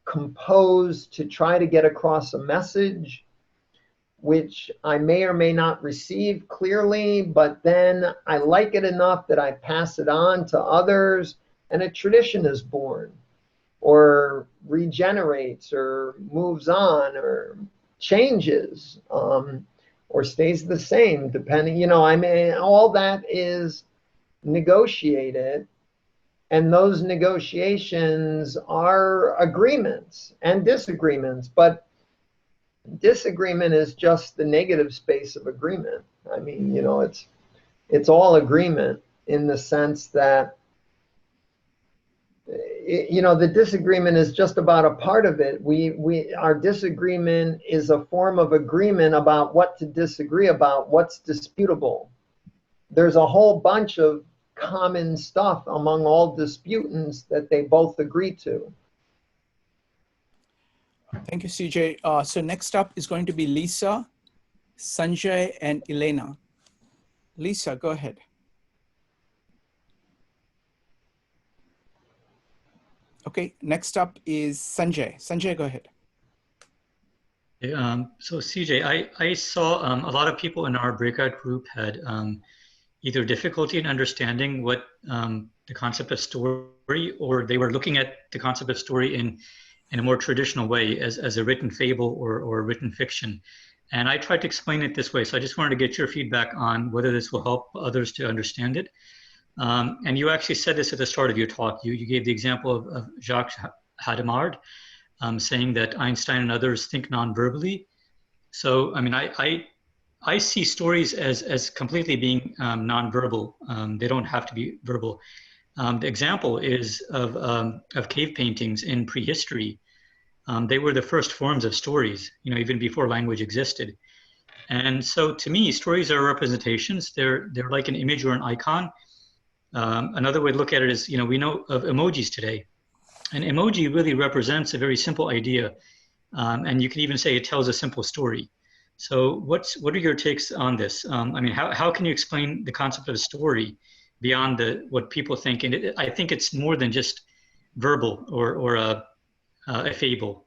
composed to try to get across a message, which I may or may not receive clearly, but then I like it enough that I pass it on to others, and a tradition is born, or regenerates, or moves on, or changes, or stays the same, depending, I mean, all that is negotiated. And those negotiations are agreements and disagreements, but disagreement is just the negative space of agreement. I mean, it's all agreement in the sense that, the disagreement is just about a part of it. Our disagreement is a form of agreement about what to disagree about, what's disputable. There's a whole bunch of common stuff among all disputants that they both agree to. Thank you, CJ. So next up is going to be Lisa, Sanjay, and Elena. Lisa, go ahead. Okay, next up is Sanjay. Sanjay, go ahead. So CJ, I saw a lot of people in our breakout group had either difficulty in understanding what the concept of story, or they were looking at the concept of story in a more traditional way as a written fable or written fiction. And I tried to explain it this way. So I just wanted to get your feedback on whether this will help others to understand it. And you actually said this at the start of your talk. You gave the example of Jacques Hadamard saying that Einstein and others think non-verbally. So, I mean, I see stories as completely being non-verbal. They don't have to be verbal. The example is of cave paintings in prehistory. They were the first forms of stories, even before language existed. And so to me, stories are representations. They're like an image or an icon. Another way to look at it is, we know of emojis today. An emoji really represents a very simple idea. And you can even say it tells a simple story. So what are your takes on this? I mean, how can you explain the concept of a story beyond what people think? And I think it's more than just verbal or a fable.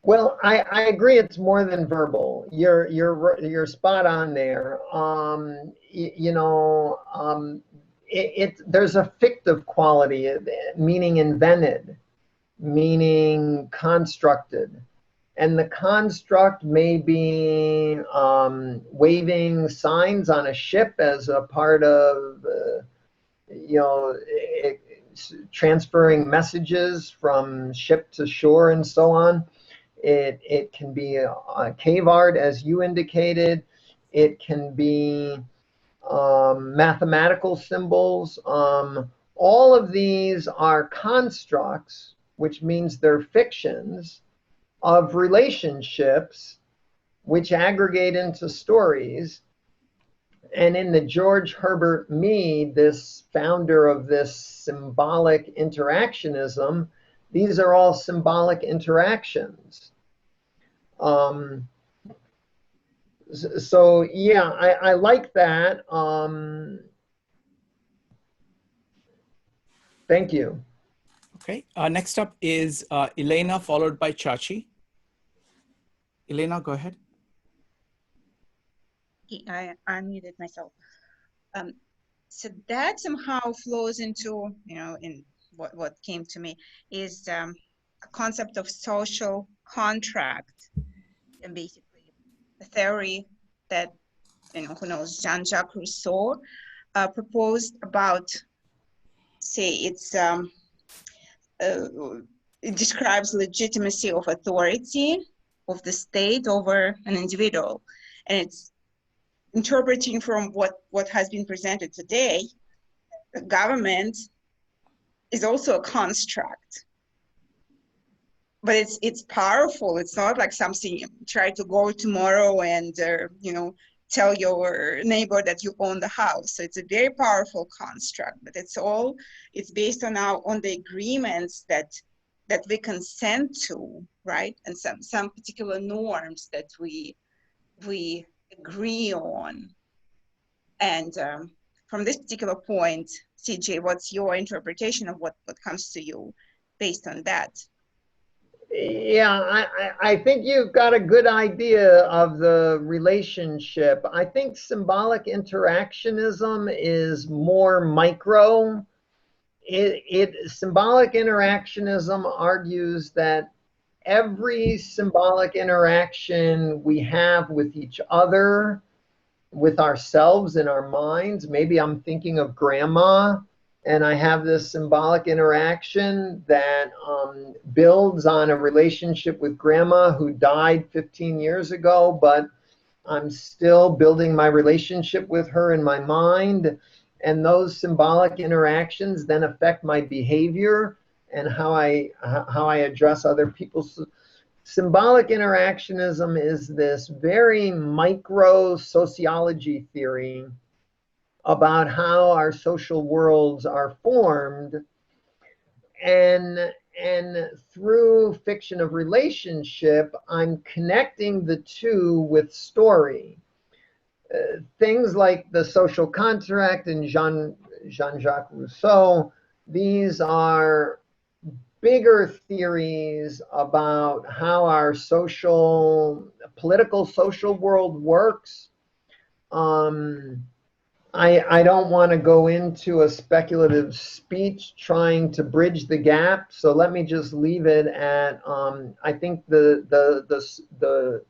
Well, I agree. It's more than verbal. You're spot on there. There's a fictive quality, meaning invented, meaning constructed. And the construct may be waving signs on a ship as a part of, transferring messages from ship to shore and so on. It can be a cave art, as you indicated. It can be mathematical symbols. All of these are constructs, which means they're fictions of relationships which aggregate into stories. And in the George Herbert Mead, this founder of this symbolic interactionism, these are all symbolic interactions. So yeah, I like that. Thank you. Okay, next up is Elena, followed by Chachi. Elena, go ahead. I unmuted myself. So that somehow flows into, in what came to me is a concept of social contract, and basically a theory that, who knows, Jean-Jacques Rousseau proposed about, say, it describes legitimacy of authority of the state over an individual. And it's interpreting from what has been presented today, the government is also a construct. But it's powerful. It's not like something you try to go tomorrow and, tell your neighbor that you own the house. So it's a very powerful construct, but it's based on the agreements that we consent to, right? And some particular norms that we agree on. And from this particular point, CJ, what's your interpretation of what comes to you based on that? Yeah, I think you've got a good idea of the relationship. I think symbolic interactionism is more micro. Symbolic interactionism argues that every symbolic interaction we have with each other, with ourselves in our minds, maybe I'm thinking of grandma and I have this symbolic interaction that builds on a relationship with grandma who died 15 years ago, but I'm still building my relationship with her in my mind. And those symbolic interactions then affect my behavior and how I address other people. Symbolic interactionism is this very micro sociology theory about how our social worlds are formed, and through fiction of relationship, I'm connecting the two with story. Things like the social contract and Jean-Jacques Rousseau, these are bigger theories about how our political social world works. I don't want to go into a speculative speech trying to bridge the gap, so let me just leave it at I think the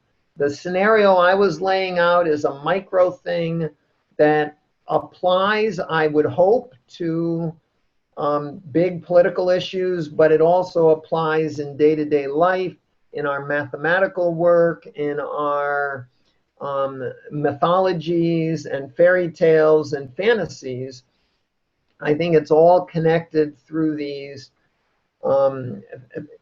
scenario I was laying out is a micro thing that applies, I would hope, to big political issues, but it also applies in day-to-day life, in our mathematical work, in our mythologies and fairy tales and fantasies. I think it's all connected through these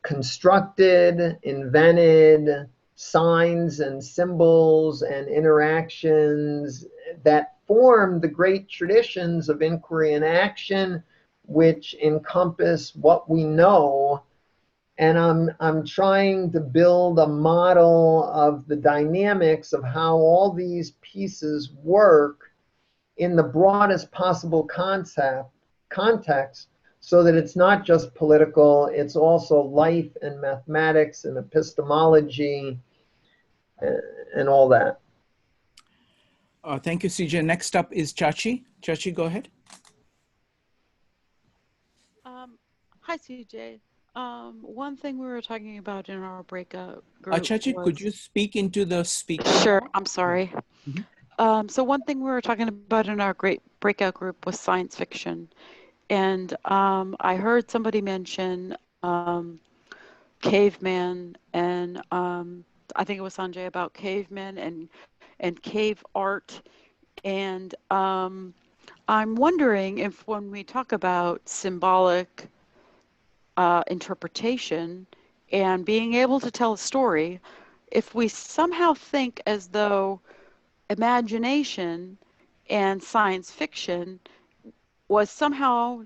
constructed, invented signs and symbols and interactions that form the great traditions of inquiry and action, which encompass what we know. And I'm trying to build a model of the dynamics of how all these pieces work in the broadest possible context, so that it's not just political, it's also life and mathematics and epistemology and all that. Thank you, CJ. Next up is Chachi. Chachi, go ahead. Hi, CJ. One thing we were talking about in our breakout group Chachi, was... could you speak into the speaker? Sure, I'm sorry. So one thing we were talking about in our great breakout group was science fiction. And I heard somebody mention caveman, and I think it was Sanjay, about cavemen and cave art. And I'm wondering if when we talk about symbolic interpretation and being able to tell a story, if we somehow think as though imagination and science fiction was somehow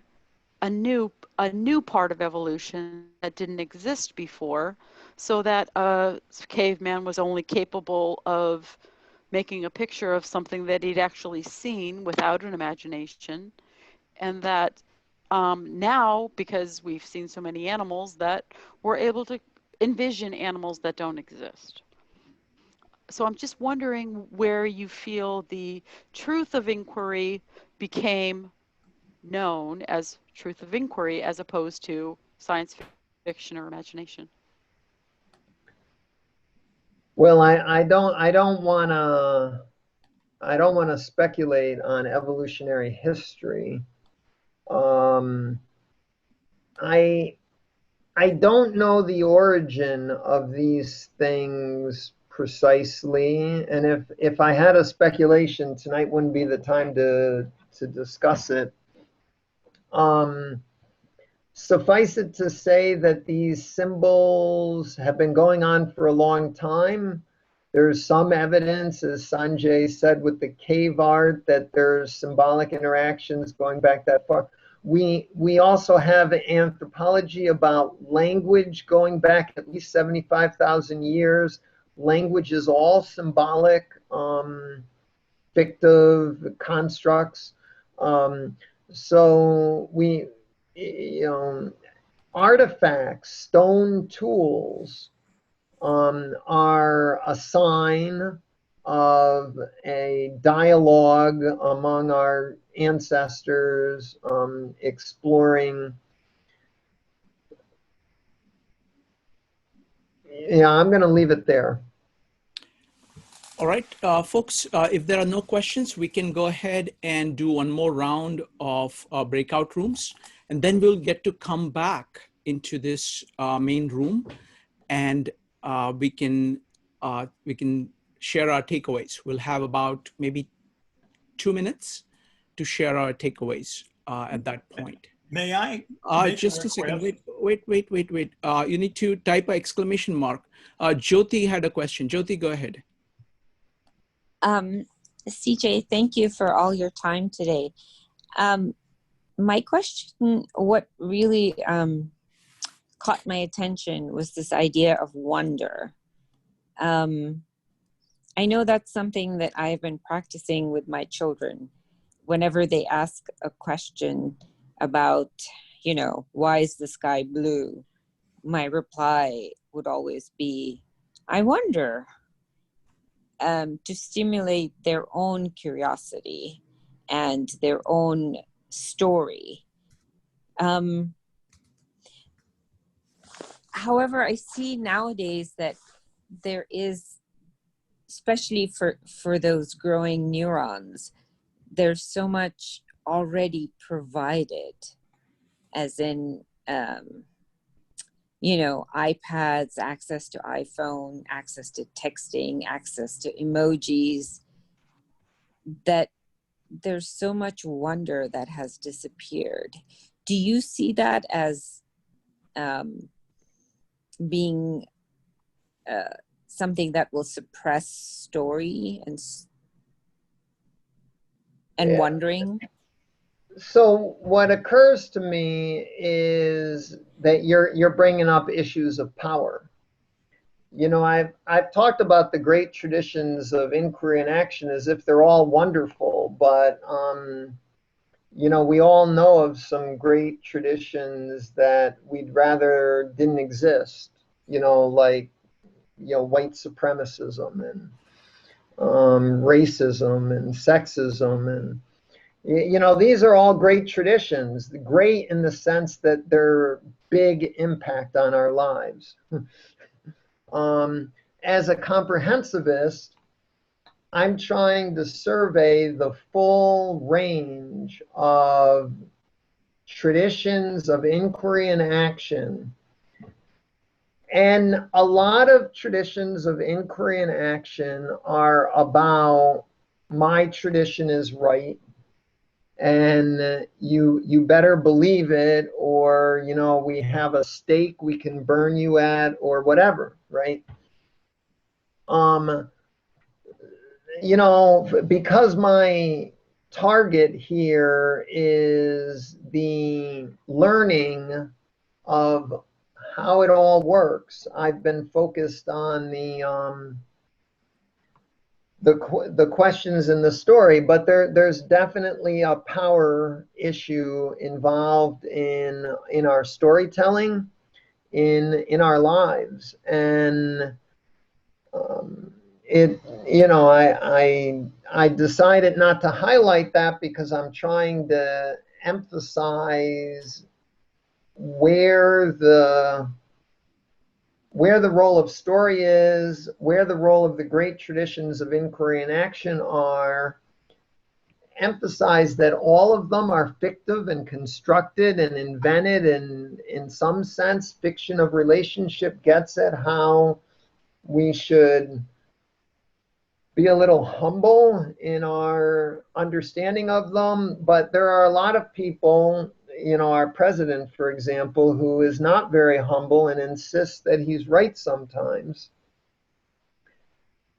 a new part of evolution that didn't exist before, so that a caveman was only capable of making a picture of something that he'd actually seen without an imagination, and that now, because we've seen so many animals, that we're able to envision animals that don't exist. So I'm just wondering where you feel the truth of inquiry became known as truth of inquiry as opposed to science fiction or imagination. Well, I don't want to speculate on evolutionary history. I don't know the origin of these things precisely, and if I had a speculation, tonight wouldn't be the time to discuss it. Suffice it to say that these symbols have been going on for a long time. There's some evidence, as Sanjay said, with the cave art, that there's symbolic interactions going back that far. We also have anthropology about language going back at least 75,000 years. Language is all symbolic, fictive constructs. So artifacts, stone tools, are a sign of a dialogue among our ancestors, exploring. Yeah, I'm going to leave it there. All right, folks, if there are no questions, we can go ahead and do one more round of breakout rooms, and then we'll get to come back into this main room, and we can share our takeaways. We'll have about maybe 2 minutes to share our takeaways at that point. May I? Just a second. Wait. You need to type an exclamation mark. Jyoti had a question. Jyoti, go ahead. CJ, thank you for all your time today. My question, what really caught my attention was this idea of wonder. I know that's something that I've been practicing with my children. Whenever they ask a question about, you know, why is the sky blue? My reply would always be, I wonder, to stimulate their own curiosity and their own story. However, I see nowadays that there is, especially for those growing neurons, there's so much already provided, as in, you know, iPads, access to iPhone, access to texting, access to emojis, that there's so much wonder that has disappeared. Do you see that as being something that will suppress story and wondering? So what occurs to me is that you're bringing up issues of power. You know, I've talked about the great traditions of inquiry and action as if they're all wonderful, but you know, we all know of some great traditions that we'd rather didn't exist. You know, like, you know, white supremacism and racism and sexism, and you know, these are all great traditions, great in the sense that they're big impact on our lives. As a comprehensivist, I'm trying to survey the full range of traditions of inquiry and action. And a lot of traditions of inquiry and action are about my tradition is right, and you better believe it, or, you know, we have a stake we can burn you at, or whatever, right? You know, because my target here is the learning of how it all works, I've been focused on the questions in the story, but there's definitely a power issue involved in our storytelling, in our lives, and it, you know, I decided not to highlight that because I'm trying to emphasize where the role of story is, where the role of the great traditions of inquiry and action are, emphasize that all of them are fictive and constructed and invented, and in some sense, fiction of relationship gets at how we should be a little humble in our understanding of them. But there are a lot of people, you know, our president, for example, who is not very humble and insists that he's right sometimes.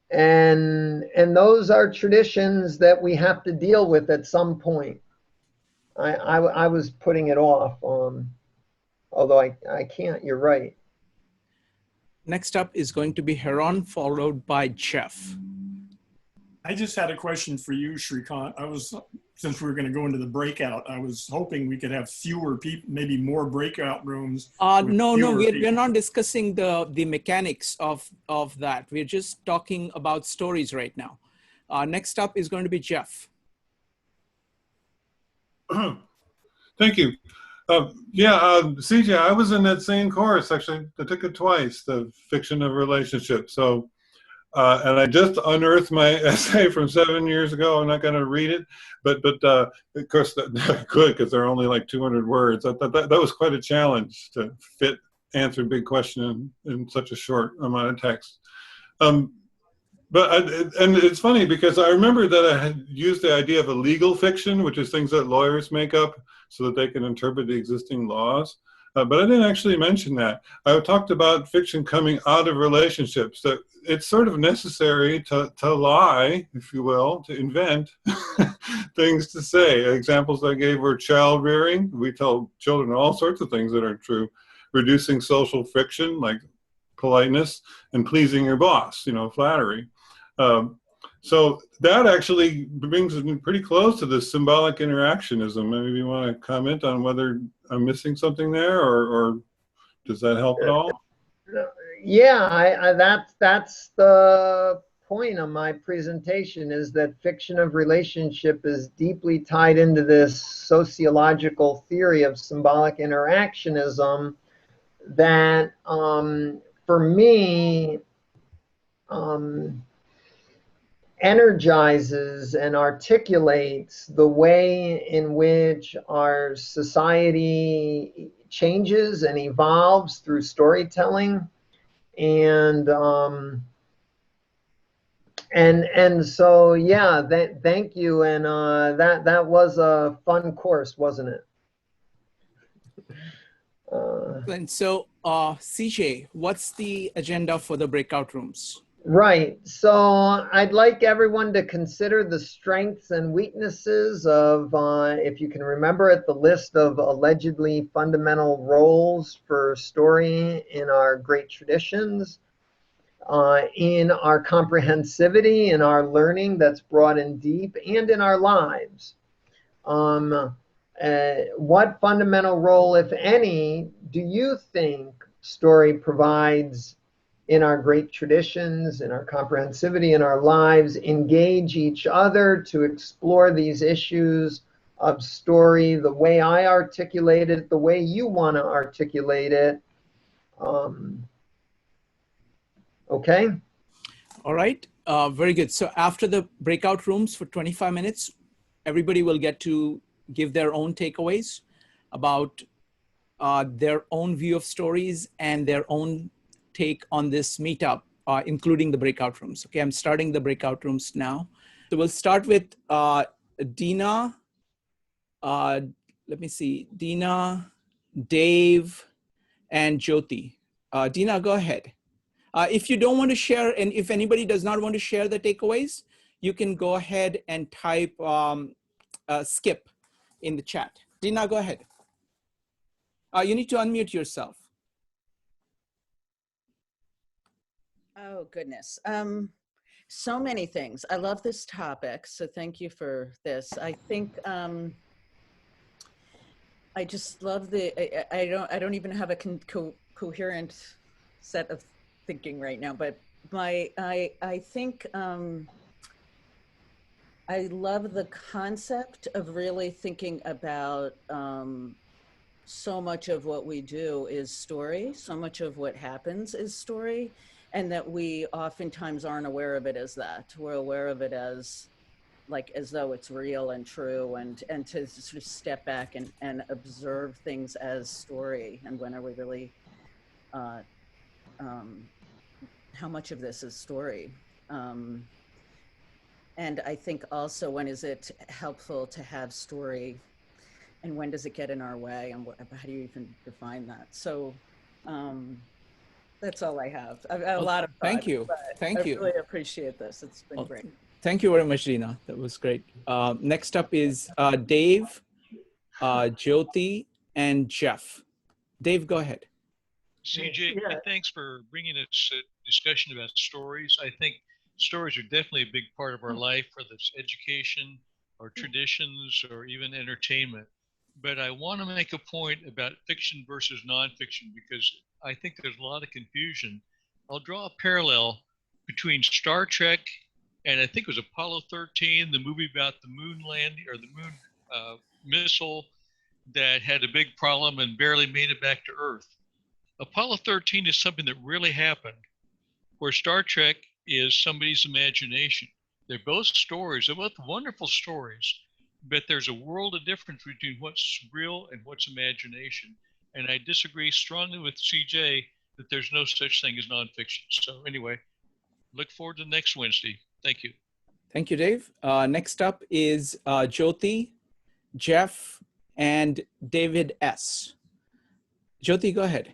And those are traditions that we have to deal with at some point. I was putting it off, although I can't, you're right. Next up is going to be Heron, followed by Jeff. I just had a question for you, Shrikant. I was since we were going to go into the breakout, I was hoping we could have fewer people, maybe more breakout rooms. No, we're not discussing the mechanics of that. We're just talking about stories right now. Next up is going to be Jeff. Thank you. CJ, I was in that same course, actually. I took it twice, the fiction of relationships. So, and I just unearthed my essay from 7 years ago. I'm not going to read it, but of course, I could, because they're only like 200 words. I thought that was quite a challenge to answer a big question in such a short amount of text. And it's funny because I remember that I had used the idea of a legal fiction, which is things that lawyers make up so that they can interpret the existing laws. But I didn't actually mention that. I talked about fiction coming out of relationships, that it's sort of necessary to lie, if you will, to invent things to say. Examples I gave were child rearing. We tell children all sorts of things that are true. Reducing social friction, like politeness, and pleasing your boss, flattery. So that actually brings me pretty close to this symbolic interactionism. Maybe you want to comment on whether I'm missing something there, or does that help at all? Yeah, that's the point of my presentation, is that fiction of relationship is deeply tied into this sociological theory of symbolic interactionism that, for me, energizes and articulates the way in which our society changes and evolves through storytelling. And so, yeah, thank you. And that was a fun course, wasn't it? And so, CJ, what's the agenda for the breakout rooms? Right. So I'd like everyone to consider the strengths and weaknesses of, if you can remember it, the list of allegedly fundamental roles for story in our great traditions, in our comprehensivity, in our learning that's broad and deep, and in our lives. What fundamental role, if any, do you think story provides in our great traditions, in our comprehensivity, in our lives? Engage each other to explore these issues of story the way I articulate it, the way you want to articulate it. Okay? All right, very good. So after the breakout rooms for 25 minutes, everybody will get to give their own takeaways about their own view of stories and their own take on this meetup, including the breakout rooms. Okay, I'm starting the breakout rooms now. So we'll start with Dina. Let me see, Dina, Dave, and Jyoti. Dina, go ahead. If you don't want to share, and if anybody does not want to share the takeaways, you can go ahead and type skip in the chat. Dina, go ahead. You need to unmute yourself. Oh, goodness. So many things. I love this topic, so thank you for this. I think I just love I don't even have a coherent set of thinking right now, but I think I love the concept of really thinking about so much of what we do is story, so much of what happens is story, and that we oftentimes aren't aware of it as that. We're aware of it as though it's real and true, and to sort of step back and observe things as story. And when are we really, how much of this is story? And I think also, when is it helpful to have story, and when does it get in our way, and how do you even define that? So that's all I have. I've got a lot of thoughts. Thank you. Thank you. I really appreciate this. It's been great. Thank you very much, Dina. That was great. Next up is Dave, Jyoti, and Jeff. Dave, go ahead. CJ, thanks for bringing this discussion about stories. I think stories are definitely a big part of our life, whether it's education or traditions or even entertainment. But I want to make a point about fiction versus nonfiction because I think there's a lot of confusion. I'll draw a parallel between Star Trek and I think it was Apollo 13, the movie about the moon landing or the moon missile that had a big problem and barely made it back to Earth. Apollo 13 is something that really happened, where Star Trek is somebody's imagination. They're both stories, they're both wonderful stories, but there's a world of difference between what's real and what's imagination. And I disagree strongly with CJ that there's no such thing as nonfiction. So anyway, look forward to next Wednesday. Thank you. Thank you, Dave. Next up is Jyoti, Jeff, and David S. Jyoti, go ahead.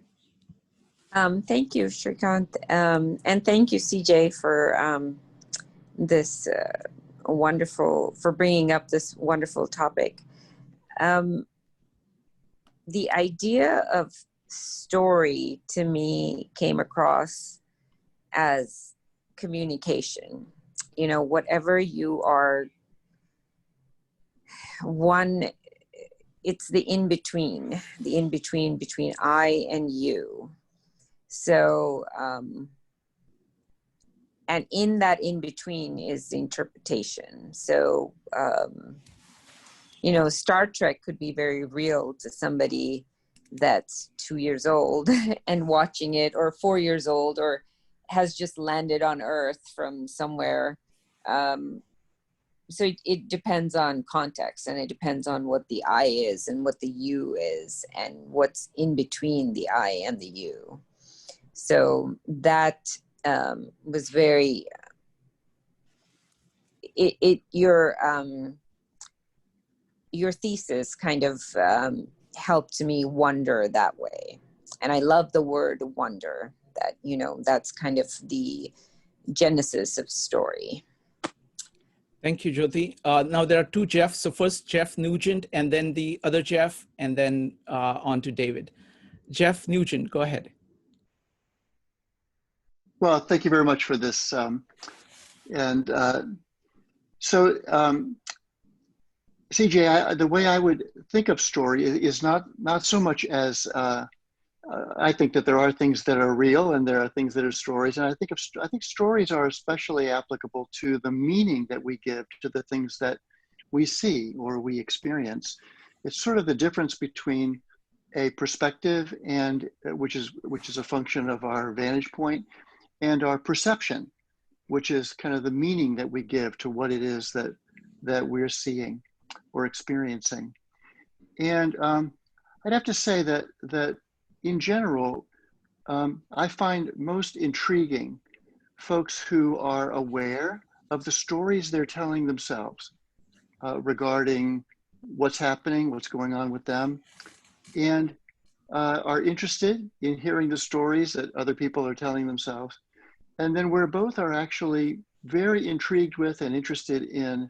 Thank you, Shrikant. And thank you, CJ, for this for bringing up this wonderful topic. The idea of story to me came across as communication. You know, whatever you are, it's the in-between between I and you. So, and in that in-between is the interpretation. So, you know, Star Trek could be very real to somebody that's 2 years old and watching it, or 4 years old, or has just landed on Earth from somewhere. So it depends on context, and it depends on what the I is and what the you is and what's in between the I and the you. So that was very, your thesis kind of helped me wonder that way. And I love the word wonder, that, you know, that's kind of the genesis of story. Thank you, Jyoti. Now there are two Jeffs. So first Jeff Nugent, and then the other Jeff, and then on to David. Jeff Nugent, go ahead. Well, thank you very much for this. CJ, the way I would think of story is not so much as I think that there are things that are real and there are things that are stories, and I think stories are especially applicable to the meaning that we give to the things that we see or we experience. It's sort of the difference between a perspective and which is a function of our vantage point, and our perception, which is kind of the meaning that we give to what it is that we're seeing or experiencing. And I'd have to say that in general, I find most intriguing folks who are aware of the stories they're telling themselves regarding what's happening, what's going on with them, and are interested in hearing the stories that other people are telling themselves. And then where both are actually very intrigued with and interested in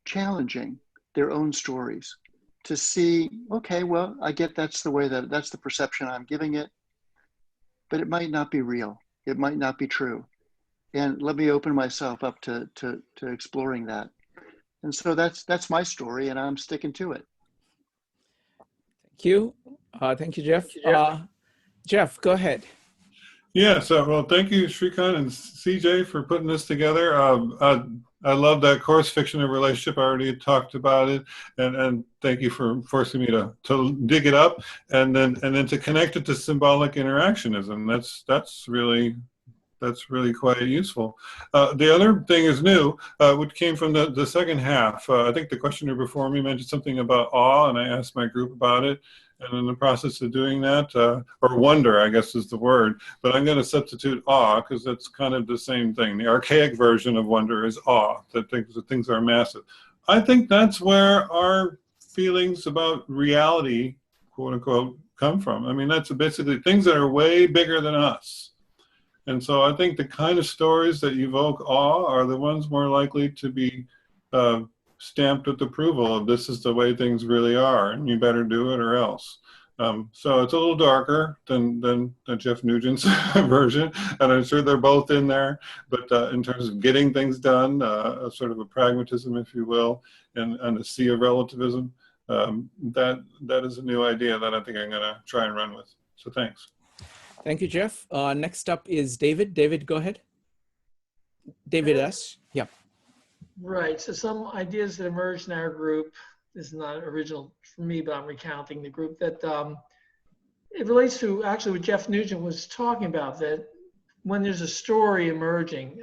challenging their own stories to see, okay, well, I get that's the perception I'm giving it, but it might not be real. It might not be true. And let me open myself up to exploring that. And so that's my story, and I'm sticking to it. Thank you. Thank you, Jeff. Jeff, go ahead. Yeah, so, well, thank you, Shrikant and CJ, for putting this together. I love that course, Fiction and Relationship. I already talked about it, and thank you for forcing me to dig it up and then to connect it to symbolic interactionism. That's really quite useful. The other thing is new, which came from the second half. I think the questioner before me mentioned something about awe, and I asked my group about it. And in the process of doing that, or wonder, I guess is the word, but I'm going to substitute awe because that's kind of the same thing. The archaic version of wonder is awe, that things are massive. I think that's where our feelings about reality, quote unquote, come from. I mean, that's basically things that are way bigger than us. And so I think the kind of stories that evoke awe are the ones more likely to be stamped with approval of this is the way things really are, and you better do it or else. So it's a little darker than Jeff Nugent's version, and I'm sure they're both in there. But in terms of getting things done, a sort of a pragmatism, if you will, and a sea of relativism, that is a new idea that I think I'm going to try and run with. So thanks. Thank you, Jeff. Next up is David. David, go ahead. David S. Yeah. Right. So some ideas that emerged in our group, this is not original for me, but I'm recounting the group, that it relates to actually what Jeff Nugent was talking about, that when there's a story emerging,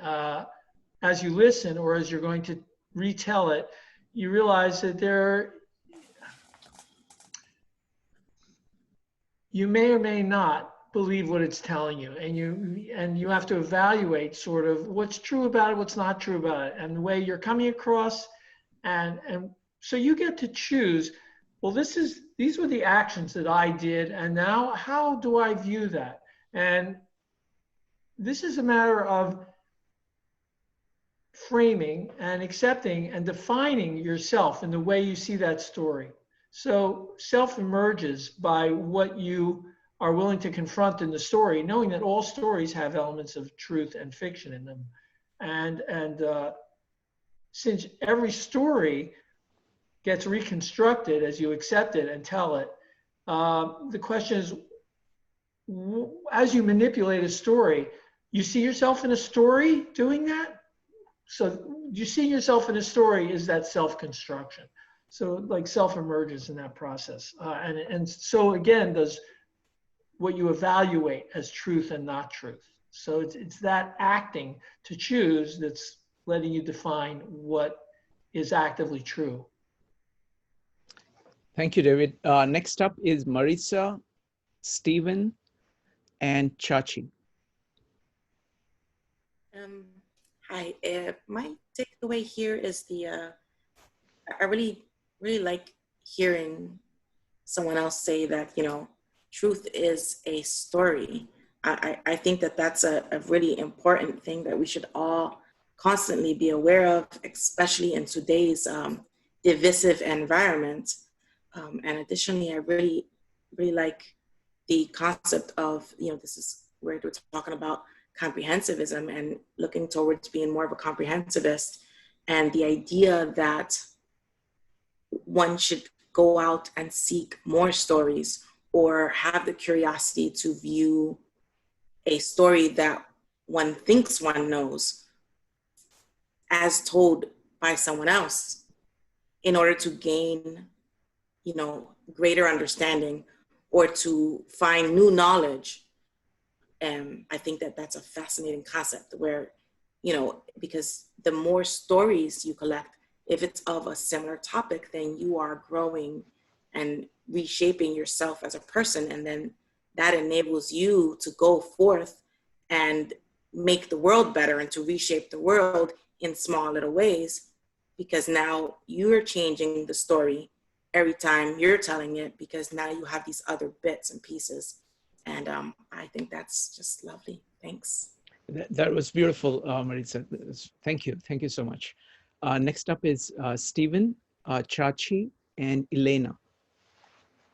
as you listen or as you're going to retell it, you realize that you may or may not believe what it's telling you, and you have to evaluate sort of what's true about it, what's not true about it, and the way you're coming across, and so you get to choose. Well, these were the actions that I did, and now how do I view that? And this is a matter of framing and accepting and defining yourself in the way you see that story. So self emerges by what you are willing to confront in the story, knowing that all stories have elements of truth and fiction in them. And since every story gets reconstructed as you accept it and tell it, the question is, as you manipulate a story, you see yourself in a story doing that? So you see yourself in a story, is that self-construction. So like self-emerges in that process. And so again, does what you evaluate as truth and not truth. So it's that acting to choose that's letting you define what is actively true. Thank you, David. Next up is Marisa, Stephen, and Chachi. Hi. My takeaway here is I really like hearing someone else say that, truth is a story. I think that that's a really important thing that we should all constantly be aware of, especially in today's divisive environment. And additionally, I really like the concept of, this is where we're talking about comprehensivism and looking towards being more of a comprehensivist, and the idea that one should go out and seek more stories or have the curiosity to view a story that one thinks one knows as told by someone else in order to gain, greater understanding or to find new knowledge. I think that that's a fascinating concept where, because the more stories you collect, if it's of a similar topic, then you are growing and reshaping yourself as a person. And then that enables you to go forth and make the world better and to reshape the world in small little ways, because now you're changing the story every time you're telling it, because now you have these other bits and pieces. And I think that's just lovely. Thanks. That was beautiful, Marisa. Thank you. Thank you so much. Next up is Stephen, Chachi, and Elena.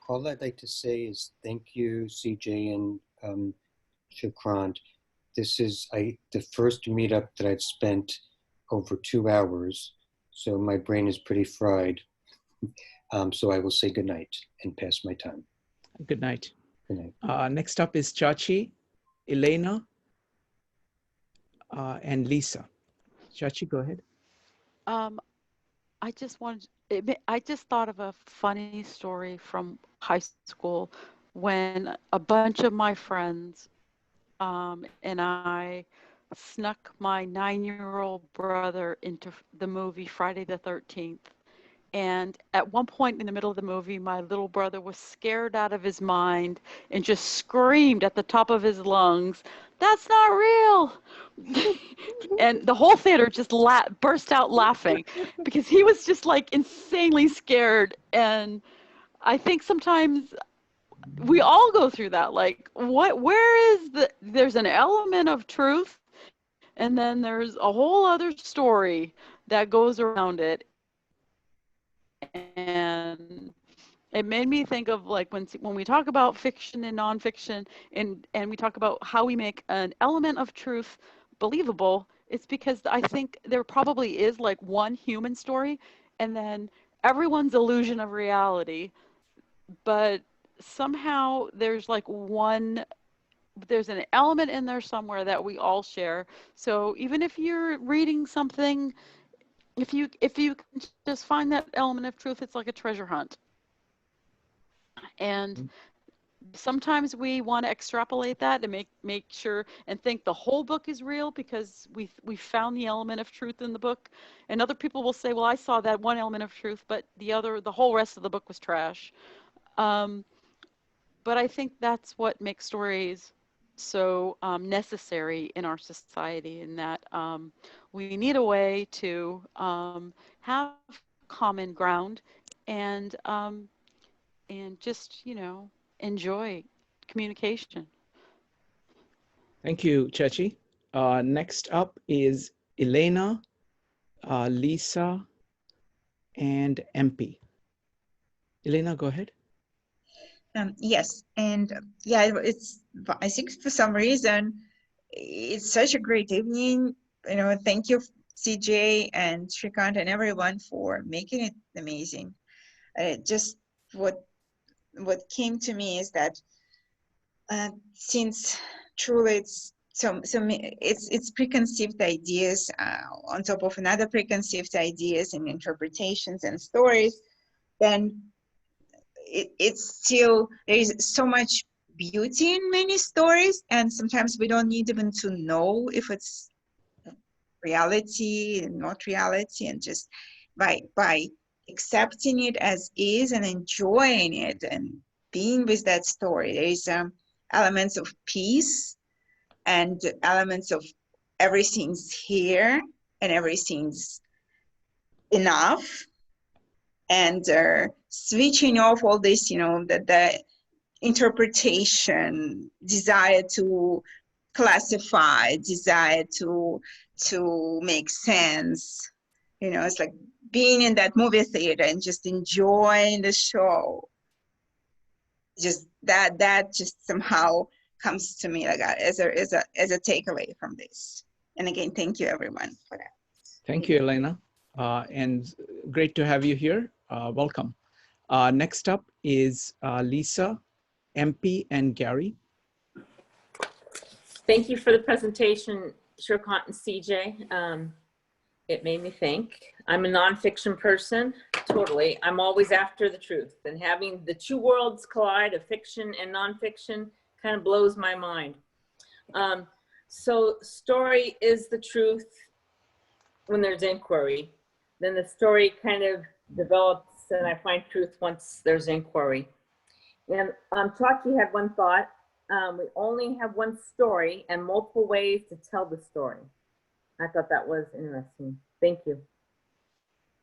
All I'd like to say is thank you, CJ and Shukrant. This is the first meetup that I've spent over 2 hours, so my brain is pretty fried. So I will say good night and pass my time. Good night. Good night. Next up is Chachi, Elena, and Lisa. Chachi, go ahead. I just thought of a funny story from high school when a bunch of my friends and I snuck my 9-year-old brother into the movie Friday the 13th. And at one point in the middle of the movie, my little brother was scared out of his mind and just screamed at the top of his lungs, "That's not real!" And the whole theater just burst out laughing because he was just like insanely scared. And I think sometimes we all go through that. Like, there's an element of truth, and then there's a whole other story that goes around it. And It made me think of like when we talk about fiction and nonfiction, and we talk about how we make an element of truth believable. It's because I think there probably is like one human story, and then everyone's illusion of reality. But somehow there's like there's an element in there somewhere that we all share. So even if you're reading something, if you can just find that element of truth, it's like a treasure hunt. And sometimes we want to extrapolate that and make sure and think the whole book is real because we found the element of truth in the book. And other people will say, well, I saw that one element of truth, but the whole rest of the book was trash. But I think that's what makes stories so necessary in our society, in that we need a way to have common ground and just, enjoy communication. Thank you, Chachi. Next up is Elena, Lisa, and MP. Elena, go ahead. Yes, and yeah, I think for some reason, it's such a great evening. Thank you, CJ and Shrikant and everyone for making it amazing. Just what came to me is that since truly it's it's preconceived ideas on top of another preconceived ideas and interpretations and stories, then it's still, there is so much beauty in many stories, and sometimes we don't need even to know if it's reality and not reality, and just by accepting it as is and enjoying it and being with that story, there is elements of peace and elements of everything's here and everything's enough, and switching off all this, the interpretation, desire to classify, desire to make sense. It's like being in that movie theater and just enjoying the show. Just that just somehow comes to me like as a takeaway from this. And again, thank you everyone for that. Thank you, Elena. And great to have you here. Welcome. Next up is Lisa, MP, and Gary. Thank you for the presentation, Shrikant and CJ. It made me think. I'm a nonfiction person, totally. I'm always after the truth, and having the two worlds collide of fiction and nonfiction kind of blows my mind. So story is the truth when there's inquiry. Then the story kind of develops and I find truth once there's inquiry. And Chachi had one thought. We only have one story and multiple ways to tell the story. I thought that was interesting. Thank you.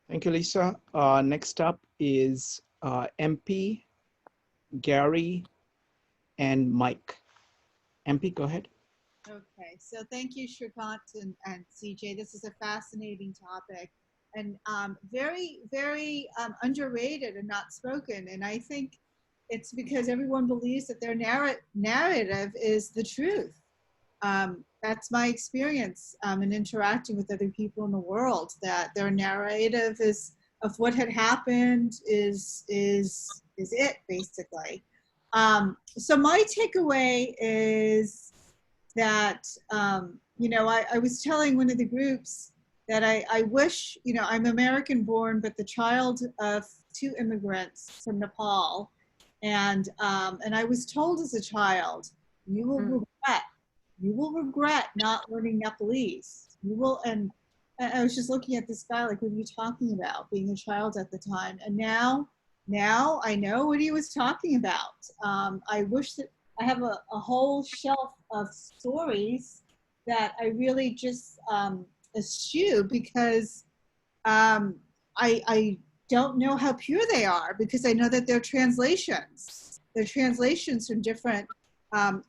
Thank you, Lisa. Next up is MP, Gary, and Mike. MP, go ahead. Okay, so thank you, Shrikant and CJ. This is a fascinating topic and very, very underrated and not spoken. And I think it's because everyone believes that their narrative is the truth. That's my experience in interacting with other people in the world, that their narrative is of what had happened is it, basically. So my takeaway is that, I was telling one of the groups that I wish, I'm American born, but the child of two immigrants from Nepal. And I was told as a child, you will regret not learning Nepalese. You will, and I was just looking at this guy like, what are you talking about, being a child at the time? And now I know what he was talking about. I wish that I have a whole shelf of stories that I really just eschew because I don't know how pure they are, because I know that they're translations. They're translations from different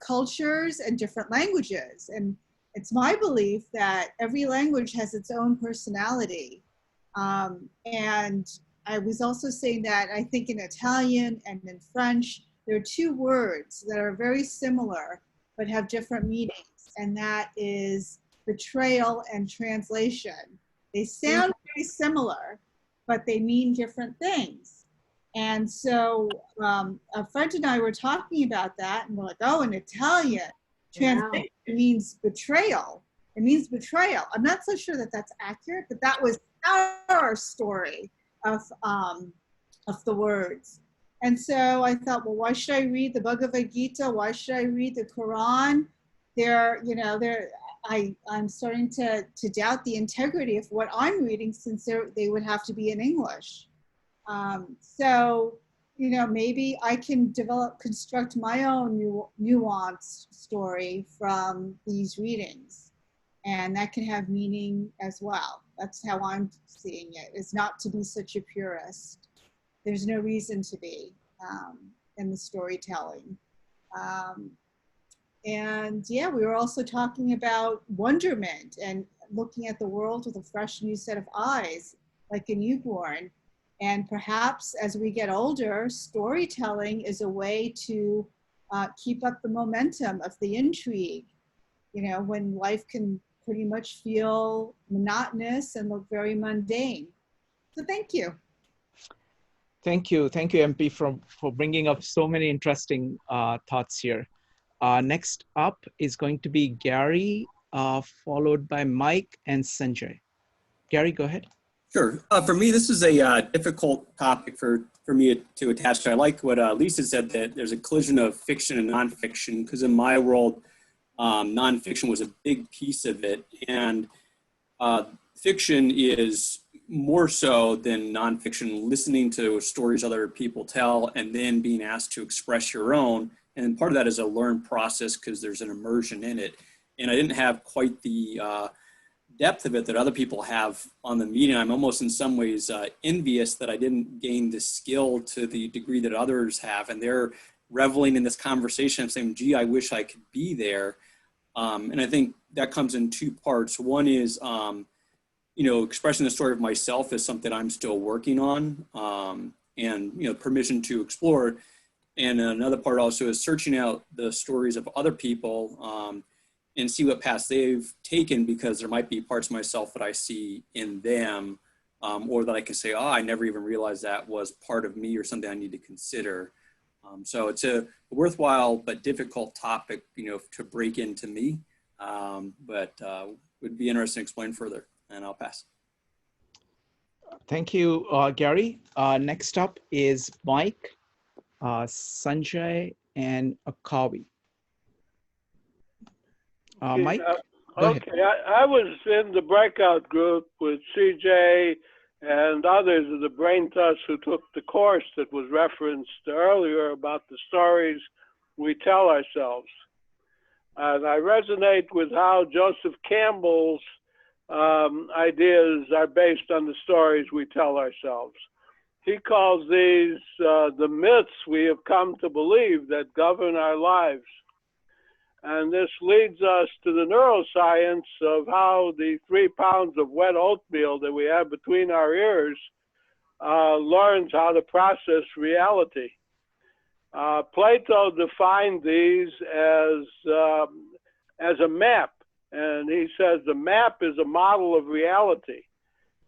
cultures and different languages. And it's my belief that every language has its own personality. And I was also saying that I think in Italian and in French, there are two words that are very similar but have different meanings, and that is betrayal and translation. They sound very similar, but they mean different things. And so a friend and I were talking about that, and we're like, oh, in Italian, translation means betrayal. It means betrayal. I'm not so sure that that's accurate, but that was our story of the words. And so I thought, well, why should I read the Bhagavad Gita? Why should I read the Quran? I'm starting to doubt the integrity of what I'm reading, since they would have to be in English. So, maybe I can construct my own nuanced story from these readings, and that can have meaning as well. That's how I'm seeing it, is not to be such a purist. There's no reason to be in the storytelling. And yeah, we were also talking about wonderment and looking at the world with a fresh new set of eyes, like a newborn. And perhaps as we get older, storytelling is a way to keep up the momentum of the intrigue, when life can pretty much feel monotonous and look very mundane. So thank you. Thank you, MP, for bringing up so many interesting thoughts here. Next up is going to be Gary, followed by Mike and Sanjay. Gary, go ahead. Sure. For me, this is a difficult topic for me to attach to. I like what Lisa said, that there's a collision of fiction and nonfiction, because in my world, nonfiction was a big piece of it. And fiction is more so than nonfiction, listening to stories other people tell and then being asked to express your own. And part of that is a learned process because there's an immersion in it. And I didn't have quite the depth of it that other people have on the medium. I'm almost in some ways envious that I didn't gain the skill to the degree that others have. And they're reveling in this conversation and saying, gee, I wish I could be there. And I think that comes in two parts. One is, expressing the story of myself is something I'm still working on, and, permission to explore it. And another part also is searching out the stories of other people and see what paths they've taken, because there might be parts of myself that I see in them, or that I can say, oh, I never even realized that was part of me or something I need to consider. So it's a worthwhile but difficult topic, to break into me, but would be interesting to explain further, and I'll pass. Thank you, Gary. Next up is Mike, Sanjay, and Akavi. Mike, go ahead. Okay, I was in the Breakout group with CJ and others of the brain trust who took the course that was referenced earlier about the stories we tell ourselves. And I resonate with how Joseph Campbell's ideas are based on the stories we tell ourselves. He calls these the myths we have come to believe that govern our lives. And this leads us to the neuroscience of how the 3 pounds of wet oatmeal that we have between our ears learns how to process reality. Plato defined these as a map. And he says the map is a model of reality.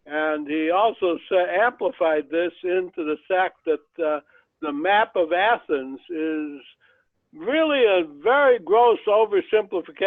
And he also amplified this into the fact that the map of Athens is really a very gross oversimplification